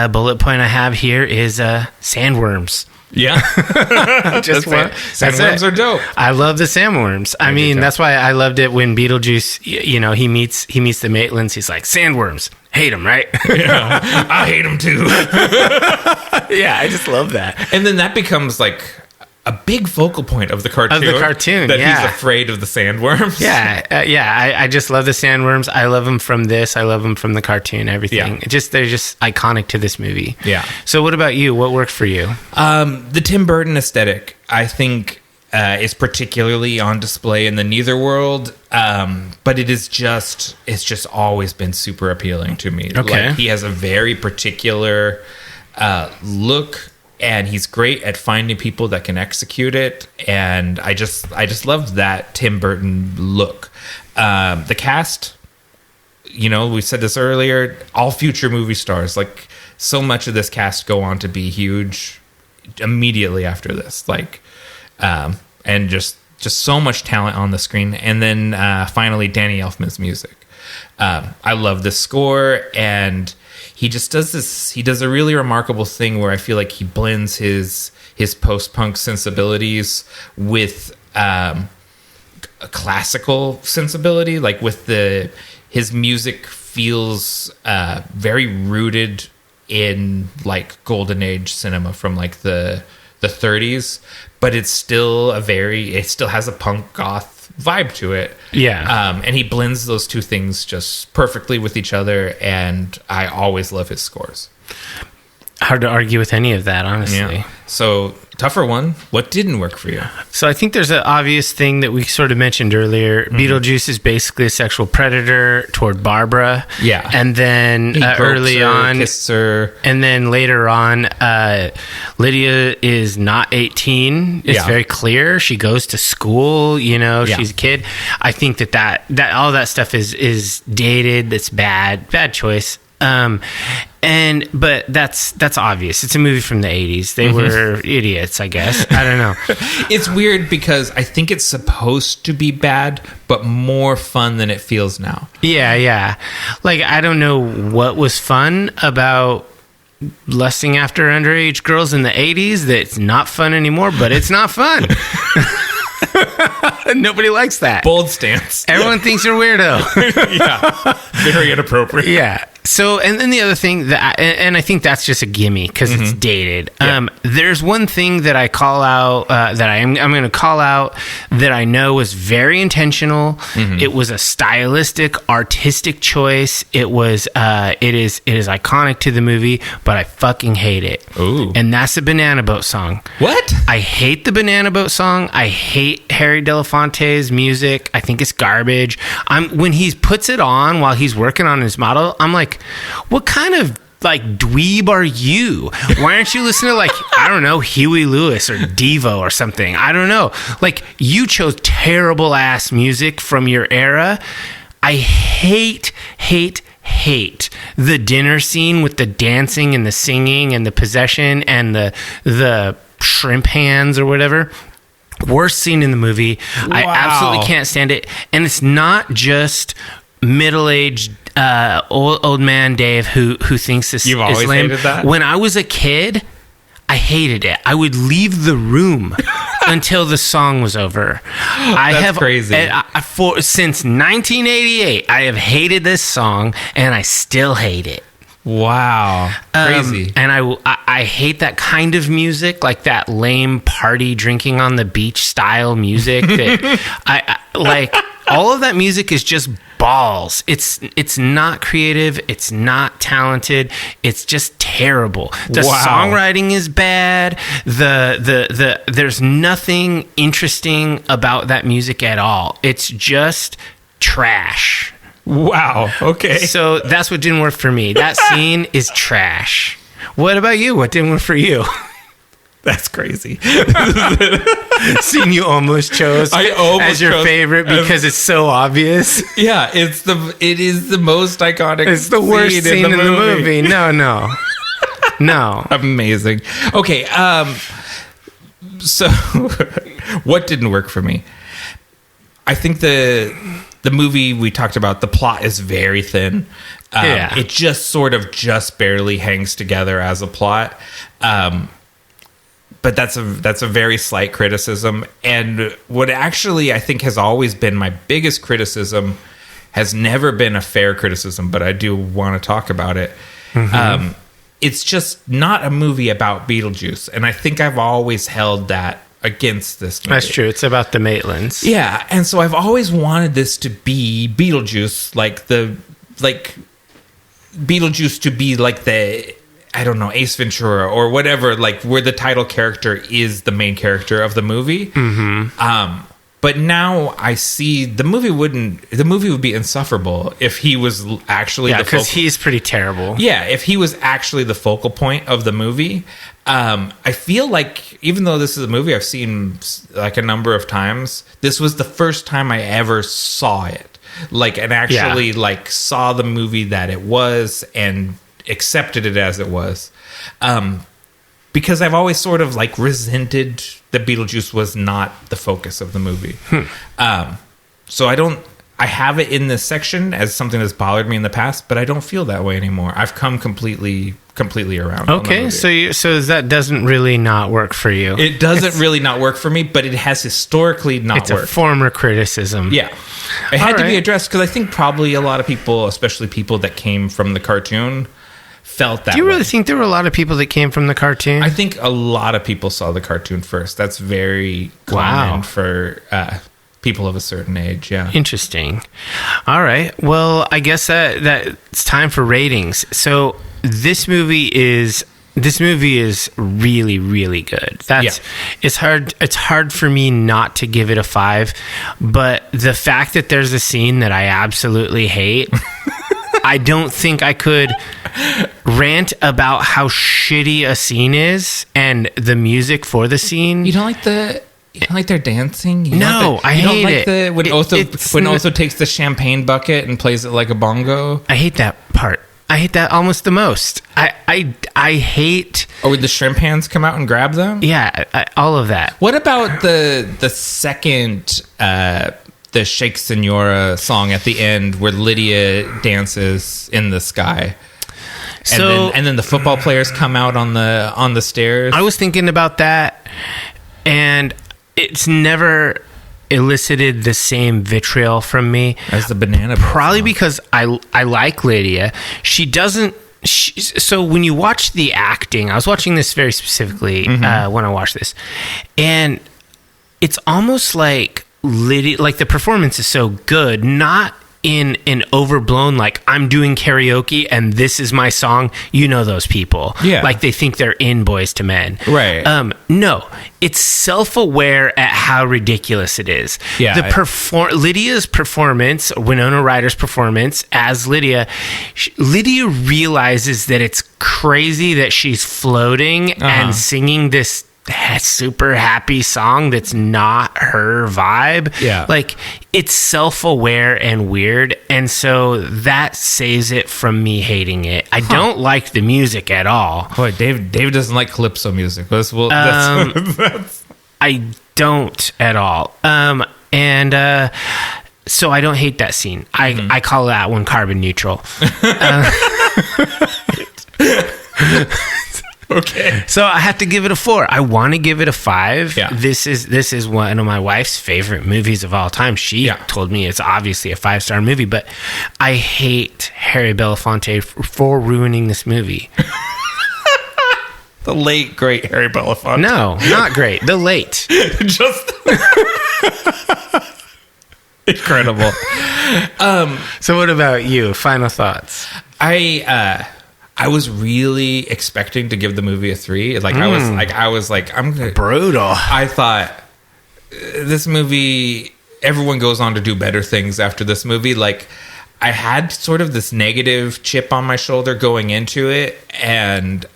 bullet point I have here is sandworms. Yeah. Sandworms are dope. I love the sandworms. I mean, that's why I loved it when Beetlejuice, he meets the Maitlands. He's like, sandworms, hate them, right? Yeah, I hate them too. Yeah, I just love that. And then that becomes like a big focal point of the cartoon. That he's afraid of the sandworms. Yeah, I just love the sandworms. I love them from this. I love them from the cartoon. Everything. Yeah. They're just iconic to this movie. Yeah. So, what about you? What worked for you? The Tim Burton aesthetic, I think, is particularly on display in the Netherworld. But it's just always been super appealing to me. Okay. Like, he has a very particular look. And he's great at finding people that can execute it, and I just love that Tim Burton look. The cast, we said this earlier, all future movie stars. Like, so much of this cast go on to be huge immediately after this. Like, and just so much talent on the screen. And then finally, Danny Elfman's music. I love the score, and he just does this. He does a really remarkable thing where I feel like he blends his post-punk sensibilities with a classical sensibility. Like his music feels very rooted in like golden age cinema from like the 30s, but it still has a punk goth vibe to it. Yeah. And he blends those two things just perfectly with each other, and I always love his scores. Hard to argue with any of that, honestly. Yeah. So tougher one. What didn't work for you? So I think there's an obvious thing that we sort of mentioned earlier. Beetlejuice is basically a sexual predator toward Barbara. Yeah. And then early on, kisses her. And then later on, Lydia is not 18. It's very clear. She goes to school, she's a kid. I think that all that stuff is dated. That's bad choice. But that's obvious. It's a movie from the 80s. They were idiots, I guess. I don't know. It's weird because I think it's supposed to be bad, but more fun than it feels now. Yeah. Like, I don't know what was fun about lusting after underage girls in the 80s that's not fun anymore, but it's not fun. Nobody likes that. Bold stance. Everyone thinks you're weirdo. Yeah. Very inappropriate. Yeah. So, and then the other thing and I think that's just a gimme because it's dated. Yeah. There's one thing that I call out, that I'm going to call out that I know was very intentional. It was a stylistic, artistic choice. It is iconic to the movie, but I fucking hate it. Ooh. And that's the Banana Boat song. What? I hate the Banana Boat song. I hate Harry Belafonte's music. I think it's garbage. When he puts it on while he's working on his model, I'm like, what kind of dweeb are you? Why aren't you listening to I don't know, Huey Lewis or Devo or something? I don't know. You chose terrible ass music from your era. I hate the dinner scene with the dancing and the singing and the possession and the shrimp hands or whatever. Worst scene in the movie. Wow. I absolutely can't stand it. And it's not just middle-aged old man Dave who thinks this You've is always lame. hated that? When I was a kid, I hated it. I would leave the room until the song was over. That's crazy. Since 1988, I have hated this song, and I still hate it. Wow. Crazy. And I hate that kind of music, like that lame party drinking on the beach style music that I like. All of that music is just balls. It's not creative. It's not talented. It's just terrible. The songwriting is bad. There's nothing interesting about that music at all. It's just trash. Wow. Okay. So that's what didn't work for me. That scene is trash. What about you? What didn't work for you? That's crazy. Scene you almost chose as your favorite because it's so obvious. Yeah, it is the most iconic. It's the worst scene in the movie. No. Amazing. Okay. So what didn't work for me? I think the movie we talked about, the plot is very thin. It just sort of just barely hangs together as a plot. But that's a very slight criticism. And what actually I think has always been my biggest criticism has never been a fair criticism, but I do want to talk about it. It's just not a movie about Beetlejuice. And I think I've always held that against this movie. That's true. It's about the Maitlands. Yeah, and so I've always wanted this to be Beetlejuice, like Beetlejuice to be like the, I don't know, Ace Ventura or whatever, like where the title character is the main character of the movie. But now I see the movie would be insufferable if he was actually because he's pretty terrible. Yeah, if he was actually the focal point of the movie. I feel like even though this is a movie I've seen like a number of times, this was the first time I ever saw it. And actually saw the movie that it was and accepted it as it was. Because I've always sort of resented that Beetlejuice was not the focus of the movie. So I have it in this section as something that's bothered me in the past, but I don't feel that way anymore. I've come completely around. Okay, so that doesn't really not work for you. It doesn't really not work for me, but it has historically not worked. It's a former criticism. Yeah. It had to be addressed because I think probably a lot of people, especially people that came from the cartoon, felt that. Do you really think there were a lot of people that came from the cartoon? I think a lot of people saw the cartoon first. That's very common for people of a certain age. Yeah. Interesting. All right. Well, I guess that it's time for ratings. So this movie is This movie is really, really good. It's hard for me not to give it a 5, but the fact that there's a scene that I absolutely hate, I don't think I could rant about how shitty a scene is and the music for the scene. You don't like their dancing? I hate it. When Otho takes the champagne bucket and plays it like a bongo? I hate that part. I hate that almost the most. I hate... Or would the shrimp hands come out and grab them? Yeah, all of that. What about the second... the Shake Senora song at the end where Lydia dances in the sky? And then the football players come out on the stairs? I was thinking about that, and it's never elicited the same vitriol from me as the banana. Probably because I like Lydia. She doesn't. So when you watch the acting, I was watching this very specifically when I watched this, and it's almost like Lydia. Like the performance is so good, not in an overblown, like I'm doing karaoke and this is my song. You know those people. Yeah. Like they think they're in Boys to Men. Right. No, it's self-aware at how ridiculous it is. Yeah. Lydia's performance, Winona Ryder's performance as Lydia realizes that it's crazy that she's floating and singing this super happy song that's not her vibe. Yeah. Like it's self-aware and weird, and so that saves it from me hating it. I don't like the music at all. Boy, Dave doesn't like calypso music. That's I don't at all. So I don't hate that scene. I call that one carbon neutral. Okay. So I have to give it a 4. I want to give it a 5. Yeah. This is one of my wife's favorite movies of all time. She told me it's obviously a 5-star movie, but I hate Harry Belafonte for ruining this movie. The late, great Harry Belafonte. No, not great. The late. Just... Incredible. So what about you? Final thoughts? I was really expecting to give the movie a 3. Like I was like, I'm gonna, brutal. I thought this movie, everyone goes on to do better things after this movie. Like I had sort of this negative chip on my shoulder going into it, and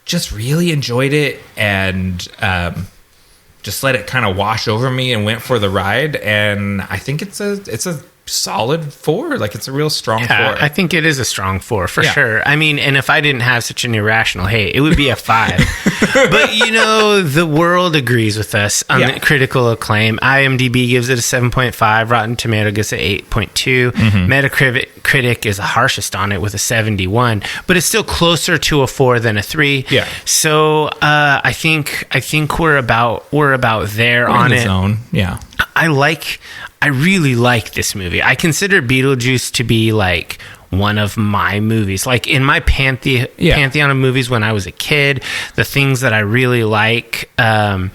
just really enjoyed it, and just let it kind of wash over me and went for the ride. And I think it's a solid 4. Like it's a real strong 4. I think it is a strong 4 for sure. I mean, and if I didn't have such an irrational hate, it would be a 5. But you know, the world agrees with us on the critical acclaim. IMDb gives it a 7.5. Rotten Tomato gives it 8.2. Metacritic is the harshest on it with a 71, but it's still closer to a 4 than a 3. Yeah. So I think we're about there on it. Zone. Yeah. I really like this movie. I consider Beetlejuice to be like one of my movies. Like in my pantheon of movies when I was a kid, the things that I really like, that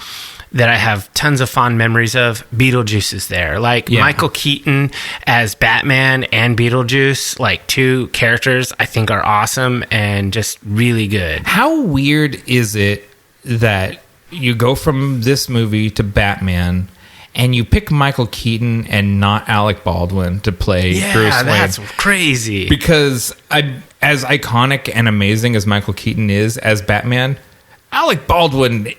I have tons of fond memories of, Beetlejuice is there. Like Michael Keaton as Batman and Beetlejuice, like 2 characters I think are awesome and just really good. How weird is it that you go from this movie to Batman and you pick Michael Keaton and not Alec Baldwin to play Bruce Wayne? Yeah, that's crazy. Because as iconic and amazing as Michael Keaton is as Batman, Alec Baldwin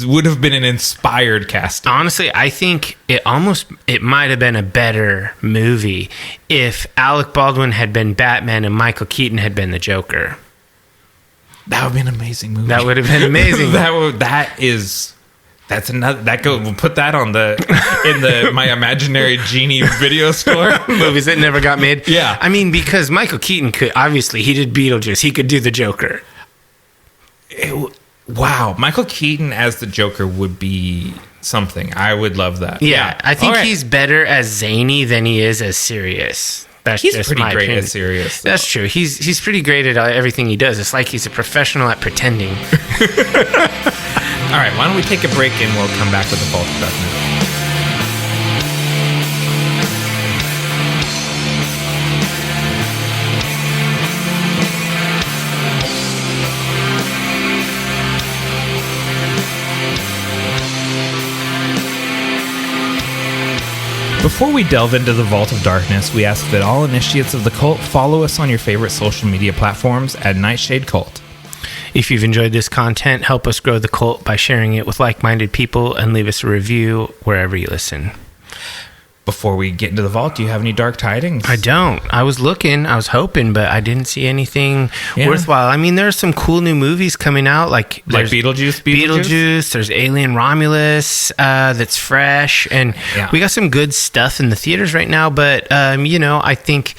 would have been an inspired casting. Honestly, I think it might have been a better movie if Alec Baldwin had been Batman and Michael Keaton had been the Joker. That would have been an amazing movie. That would have been amazing. We'll put that on my imaginary genie video store. Movies that never got made. Yeah. I mean, because Michael Keaton he did Beetlejuice. He could do the Joker. Wow. Michael Keaton as the Joker would be something. I would love that. Yeah. I think he's better as zany than he is as serious. He's just pretty great at serious. Though. That's true. He's pretty great at everything he does. It's like he's a professional at pretending. All right, why don't we take a break and we'll come back with the bulk stuff now. Before we delve into the Vault of Darkness, we ask that all initiates of the cult follow us on your favorite social media platforms at Nightshade Cult. If you've enjoyed this content, help us grow the cult by sharing it with like-minded people and leave us a review wherever you listen. Before we get into the vault, do you have any dark tidings? I don't. I was looking, I was hoping, but I didn't see anything worthwhile. I mean, there's some cool new movies coming out, like Beetlejuice. There's Alien Romulus that's fresh, and we got some good stuff in the theaters right now. But I think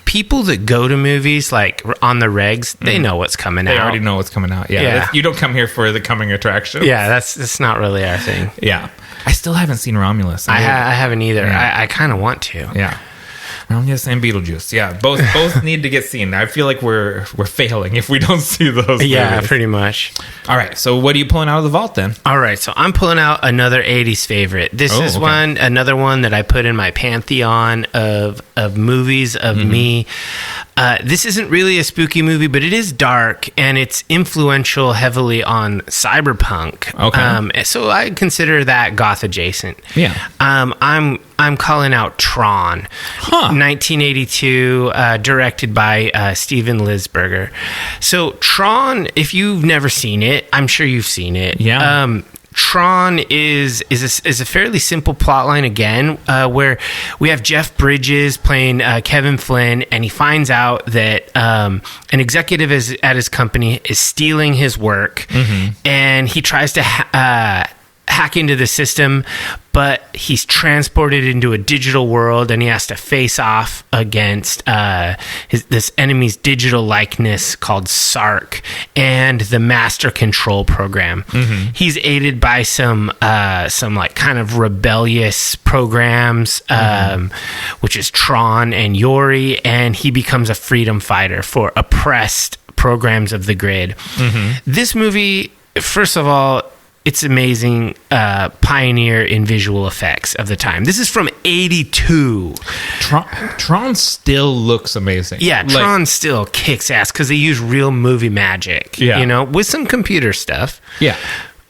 people that go to movies like on the regs, they know what's coming out. They already know what's coming out. Yeah. You don't come here for the coming attraction. Yeah, that's not really our thing. Yeah. I still haven't seen Romulus. I haven't either. Yeah. I kind of want to. Yeah. Romulus and Beetlejuice. Yeah, both need to get seen. I feel like we're failing if we don't see those. Yeah, movies. Pretty much. All right. So what are you pulling out of the vault then? All right. So I'm pulling out another 80s favorite. This is another one that I put in my pantheon of movies of me. This isn't really a spooky movie, but it is dark and it's influential heavily on cyberpunk. Okay. So I consider that goth adjacent. Yeah. I'm calling out Tron, 1982, directed by Steven Lisberger. So Tron, if you've never seen it, I'm sure you've seen it. Yeah. Tron is a fairly simple plotline again, where we have Jeff Bridges playing Kevin Flynn, and he finds out that an executive at his company is stealing his work, and he tries to hack into the system, but he's transported into a digital world and he has to face off against this enemy's digital likeness called Sark and the Master Control Program. He's aided by some like kind of rebellious programs, which is Tron and Yori, and he becomes a freedom fighter for oppressed programs of the grid. This movie, first of all, it's amazing, pioneer in visual effects of the time. This is from 82. Tron still looks amazing. Yeah, Tron still kicks ass because they use real movie magic, with some computer stuff. Yeah.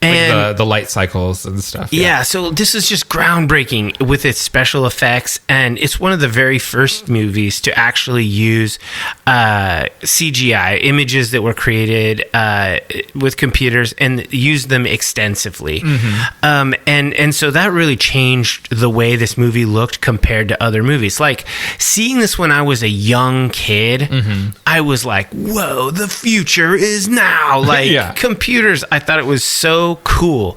And like the light cycles and stuff. Yeah, so this is just groundbreaking with its special effects, and it's one of the very first movies to actually use CGI, images that were created with computers, and use them extensively. And so that really changed the way this movie looked compared to other movies. Like, seeing this when I was a young kid, I was like, whoa, the future is now. Like, computers, I thought it was so cool.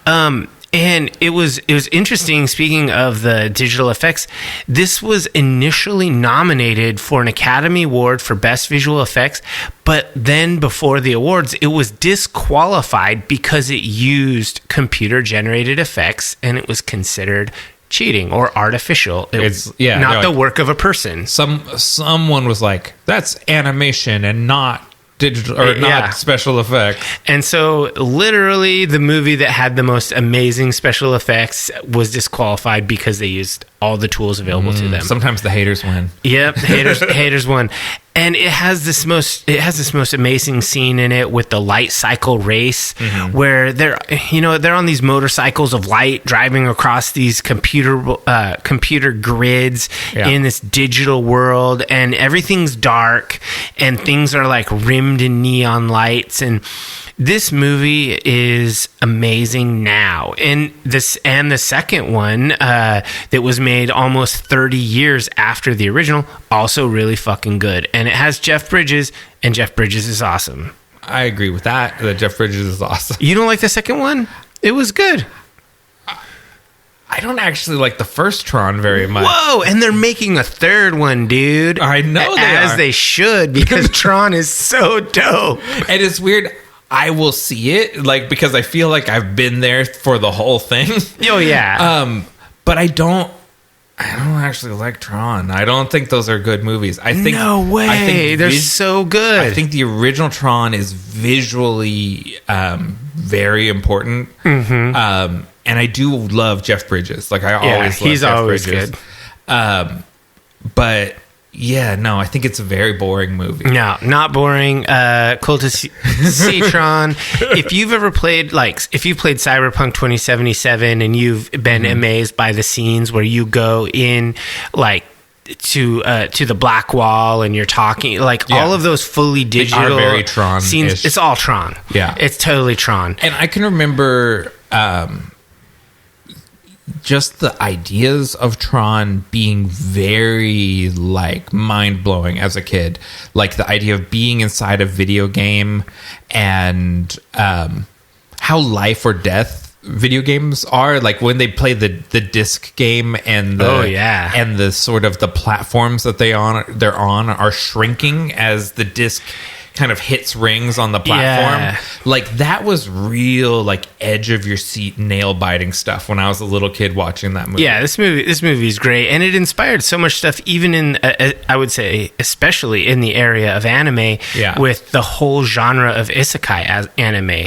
And it was interesting. Speaking of the digital effects, this was initially nominated for an Academy Award for Best Visual Effects, but then before the awards, it was disqualified because it used computer-generated effects, and it was considered cheating or artificial. It's not the work of a person. Someone was like, "That's animation and not digital or not special effects." And so literally the movie that had the most amazing special effects was disqualified because they used all the tools available to them. Sometimes the haters win. Yep, haters won. And it has this most amazing scene in it with the light cycle race, where they're on these motorcycles of light driving across these computer grids in this digital world, and everything's dark and things are like rimmed in neon lights. And this movie is amazing now. And the second one that was made almost 30 years after the original, also really fucking good. And it has Jeff Bridges, and Jeff Bridges is awesome. I agree with that Jeff Bridges is awesome. You don't like the second one? It was good. I don't actually like the first Tron very much. Whoa, and they're making a third one, dude. I know they should, because Tron is so dope. And it's weird. I will see it, like, because I feel like I've been there for the whole thing. Oh yeah. But I don't actually like Tron. I don't think those are good movies. No way. They're so good. I think the original Tron is visually very important. And I do love Jeff Bridges. Like, I always love he's Jeff always Bridges. Good. But No, I think it's a very boring movie. No, not boring. Cultists see Tron. If you've ever played, if you've played Cyberpunk 2077 and you've been amazed by the scenes where you go in, to the black wall and you're talking, all of those fully digital are very Tron-ish scenes. It's all Tron. Yeah. It's totally Tron. And I can remember just the ideas of Tron being very mind-blowing as a kid. Like the idea of being inside a video game and how life or death video games are. Like when they play the disc game and and the sort of the platforms that they're on are shrinking as the disc kind of hits rings on the platform. That was real edge of your seat, nail biting stuff when I was a little kid watching that movie. This movie is great, and it inspired so much stuff, even in I would say especially in the area of anime, with the whole genre of isekai as anime.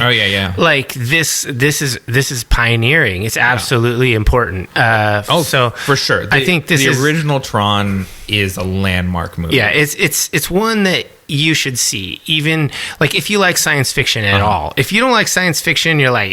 This is pioneering. It's absolutely important. So for sure. I think the original Tron is a landmark movie. It's one that you should see, even if you like science fiction at all. If you don't like science fiction, you're like,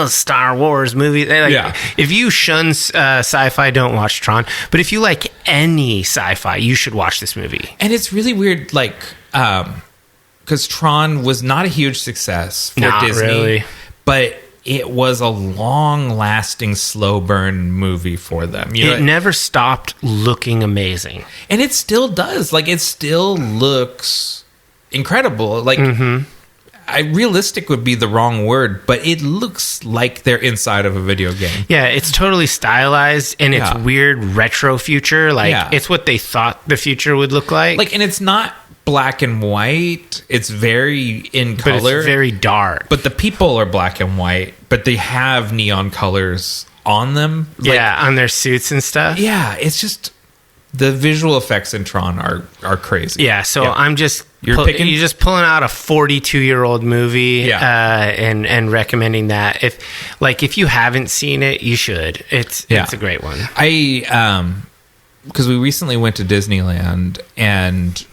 Star Wars movie. If you shun sci-fi, don't watch Tron. But if you like any sci-fi, you should watch this movie. And it's really weird, because Tron was not a huge success for Disney, really. But it was a long-lasting, slow burn movie for them. It never stopped looking amazing, and it still does. It still looks incredible. Realistic would be the wrong word, but it looks like they're inside of a video game. Yeah, it's totally stylized, and it's weird retro future. It's what they thought the future would look like. And it's not black and white. It's very in color. But it's very dark. But the people are black and white, but they have neon colors on them. On their suits and stuff. Yeah, it's just the visual effects in Tron are crazy. Yeah, so I'm just you're just pulling out a 42-year-old movie and recommending that. If you haven't seen it, you should. It's a great one. Because we recently went to Disneyland, and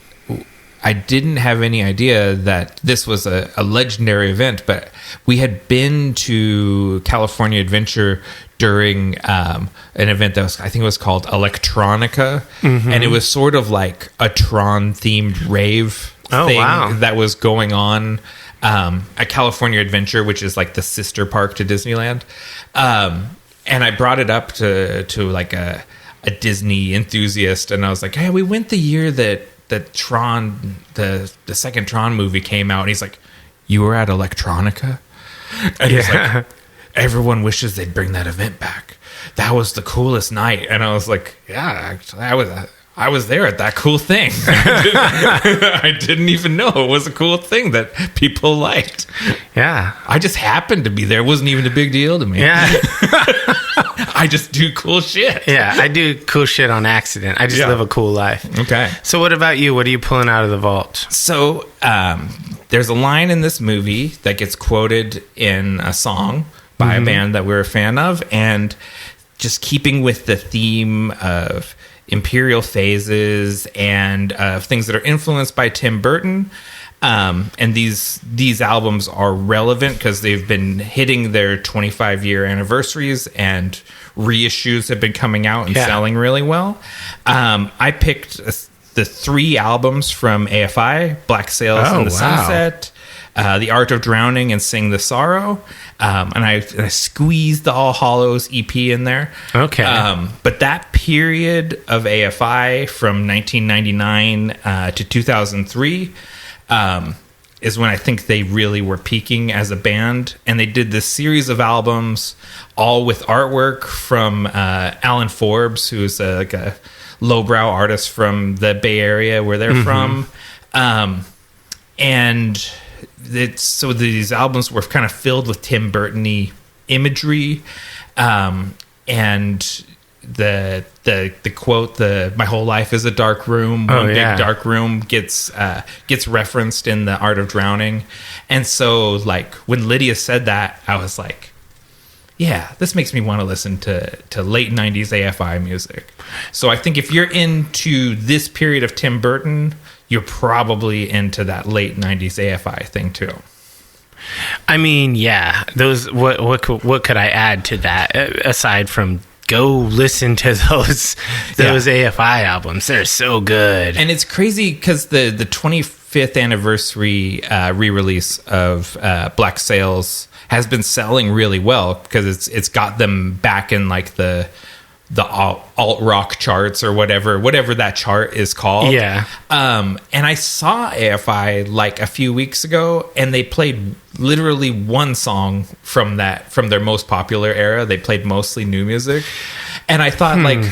I didn't have any idea that this was a legendary event, but we had been to California Adventure during an event that I think it was called Electronica, and it was sort of like a Tron-themed rave thing that was going on at California Adventure, which is the sister park to Disneyland. And I brought it up to a Disney enthusiast, and I was like, hey, we went the year that Tron, the second Tron movie came out, and he's like, you were at Electronica? And he's like, everyone wishes they'd bring that event back. That was the coolest night. And I was like, actually, I was there at that cool thing. I didn't even know it was a cool thing that people liked. Yeah. I just happened to be there. It wasn't even a big deal to me. Yeah. I just do cool shit. Yeah, I do cool shit on accident. I just live a cool life. Okay. So what about you? What are you pulling out of the vault? So there's a line in this movie that gets quoted in a song by a band that we're a fan of, and just keeping with the theme of Imperial phases and things that are influenced by Tim Burton. And these albums are relevant because they've been hitting their 25-year anniversaries, and reissues have been coming out and selling really well. I picked the 3 albums from AFI: Black Sails and the Sunset, The Art of Drowning, and Sing the Sorrow. And I squeezed the All Hallows EP in there. Okay. But that period of AFI from 1999 to 2003 is when I think they really were peaking as a band. And they did this series of albums, all with artwork from Alan Forbes, who's a lowbrow artist from the Bay Area where they're from. And so these albums were kind of filled with Tim Burton-y imagery, and the quote, "My whole life is a dark room, one big dark room," gets referenced in The Art of Drowning. And so when Lydia said that, I was like, yeah, this makes me want to listen to late 90s AFI music. So I think if you're into this period of Tim Burton, you're probably into that late 90s AFI thing too. I mean, yeah, those what could I add to that aside from go listen to those AFI albums. They're so good. And it's crazy because the 25th anniversary re-release of Black Sails has been selling really well because it's got them back in like the alt rock charts or whatever that chart is called. Yeah. And I saw AFI like a few weeks ago, and they played literally one song from their most popular era. They played mostly new music, and I thought like,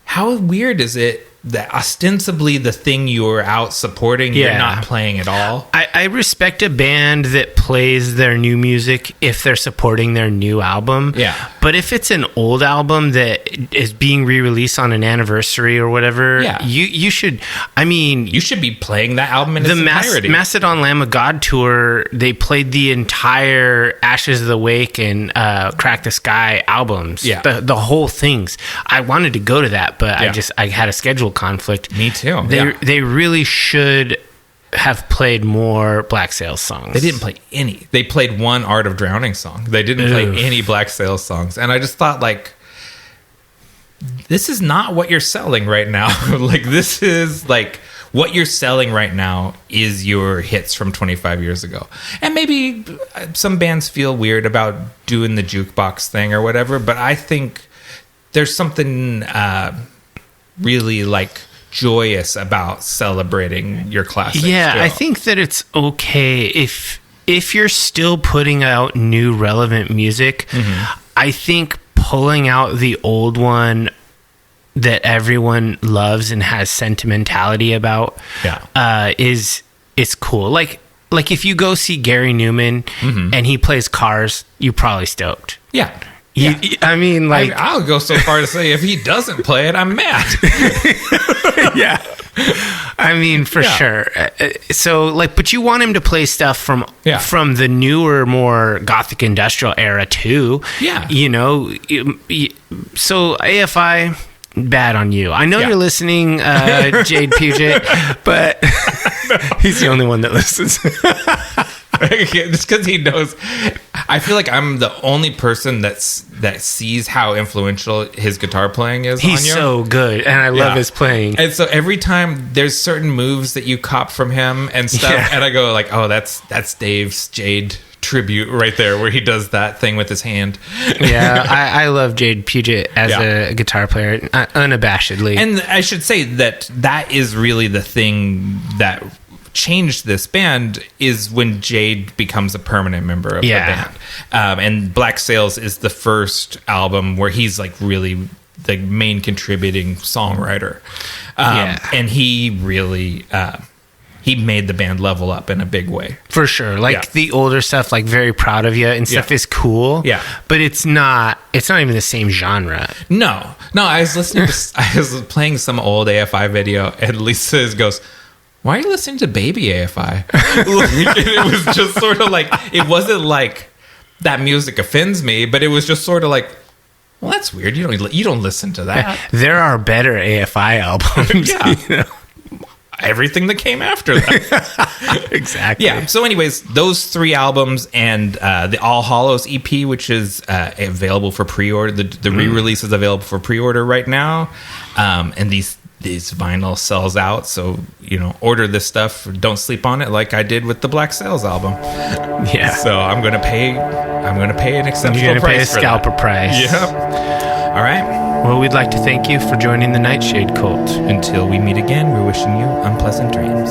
how weird is it that ostensibly the thing you're out supporting, you're not playing at all? I respect a band that plays their new music if they're supporting their new album. Yeah. But if it's an old album that is being re-released on an anniversary or whatever, you should, I mean... You should be playing that album in its entirety. The Macedon Lamb of God tour, they played the entire Ashes of the Wake and Crack the Sky albums. Yeah. The whole things. I wanted to go to that, but I had a schedule conflict. Me too. They really should have played more Black Sails songs. They didn't play any. They played one Art of Drowning song. They didn't play any Black Sails songs. And I just thought, like, this is not what you're selling right now. Like, this is, like, what you're selling right now is your hits from 25 years ago. And maybe some bands feel weird about doing the jukebox thing or whatever, but I think there's something really, like, joyous about celebrating your classics. Yeah, I think that it's okay if you're still putting out new relevant music. I think pulling out the old one that everyone loves and has sentimentality about is cool. Like if you go see Gary Newman and he plays Cars, you're probably stoked. Yeah. I mean, like... I'll go so far to say if he doesn't play it, I'm mad. Yeah. I mean, for sure. So, like, but you want him to play stuff from the newer, more Gothic industrial era, too. Yeah. You know? So, AFI... Bad on you. I know you're listening, Jade Puget, but he's the only one that listens. Just because he knows. I feel like I'm the only person that sees how influential his guitar playing is. He's on you. So good, and I love his playing. And so every time there's certain moves that you cop from him and stuff, and I go like, oh, that's Dave's Jade tribute right there, where he does that thing with his hand. Yeah, I love Jade Puget as a guitar player, unabashedly. And I should say that is really the thing that changed this band is when Jade becomes a permanent member of the band. And Black Sails is the first album where he's like really the main contributing songwriter. And he really... he made the band level up in a big way. For sure. Like the older stuff, like Very Proud of You and stuff is cool. Yeah. But it's not even the same genre. No, I was listening to, I was playing some old AFI video and Lisa goes, why are you listening to Baby AFI? It was just sort of like, it wasn't like that music offends me, but it was just sort of like, well, that's weird. You don't listen to that. There are better AFI albums. You know? Everything that came after that. Exactly. Yeah. So anyways, those three albums and the All Hallows EP, which is available for pre-order. The re-release is available for pre-order right now. And these vinyl sells out. So, order this stuff. Don't sleep on it like I did with the Black Sails album. Yeah. So I'm going to pay an exceptional You're gonna price. Pay a scalper price. Yep. All right. Well, we'd like to thank you for joining the Nightshade Cult. Until we meet again, we're wishing you unpleasant dreams.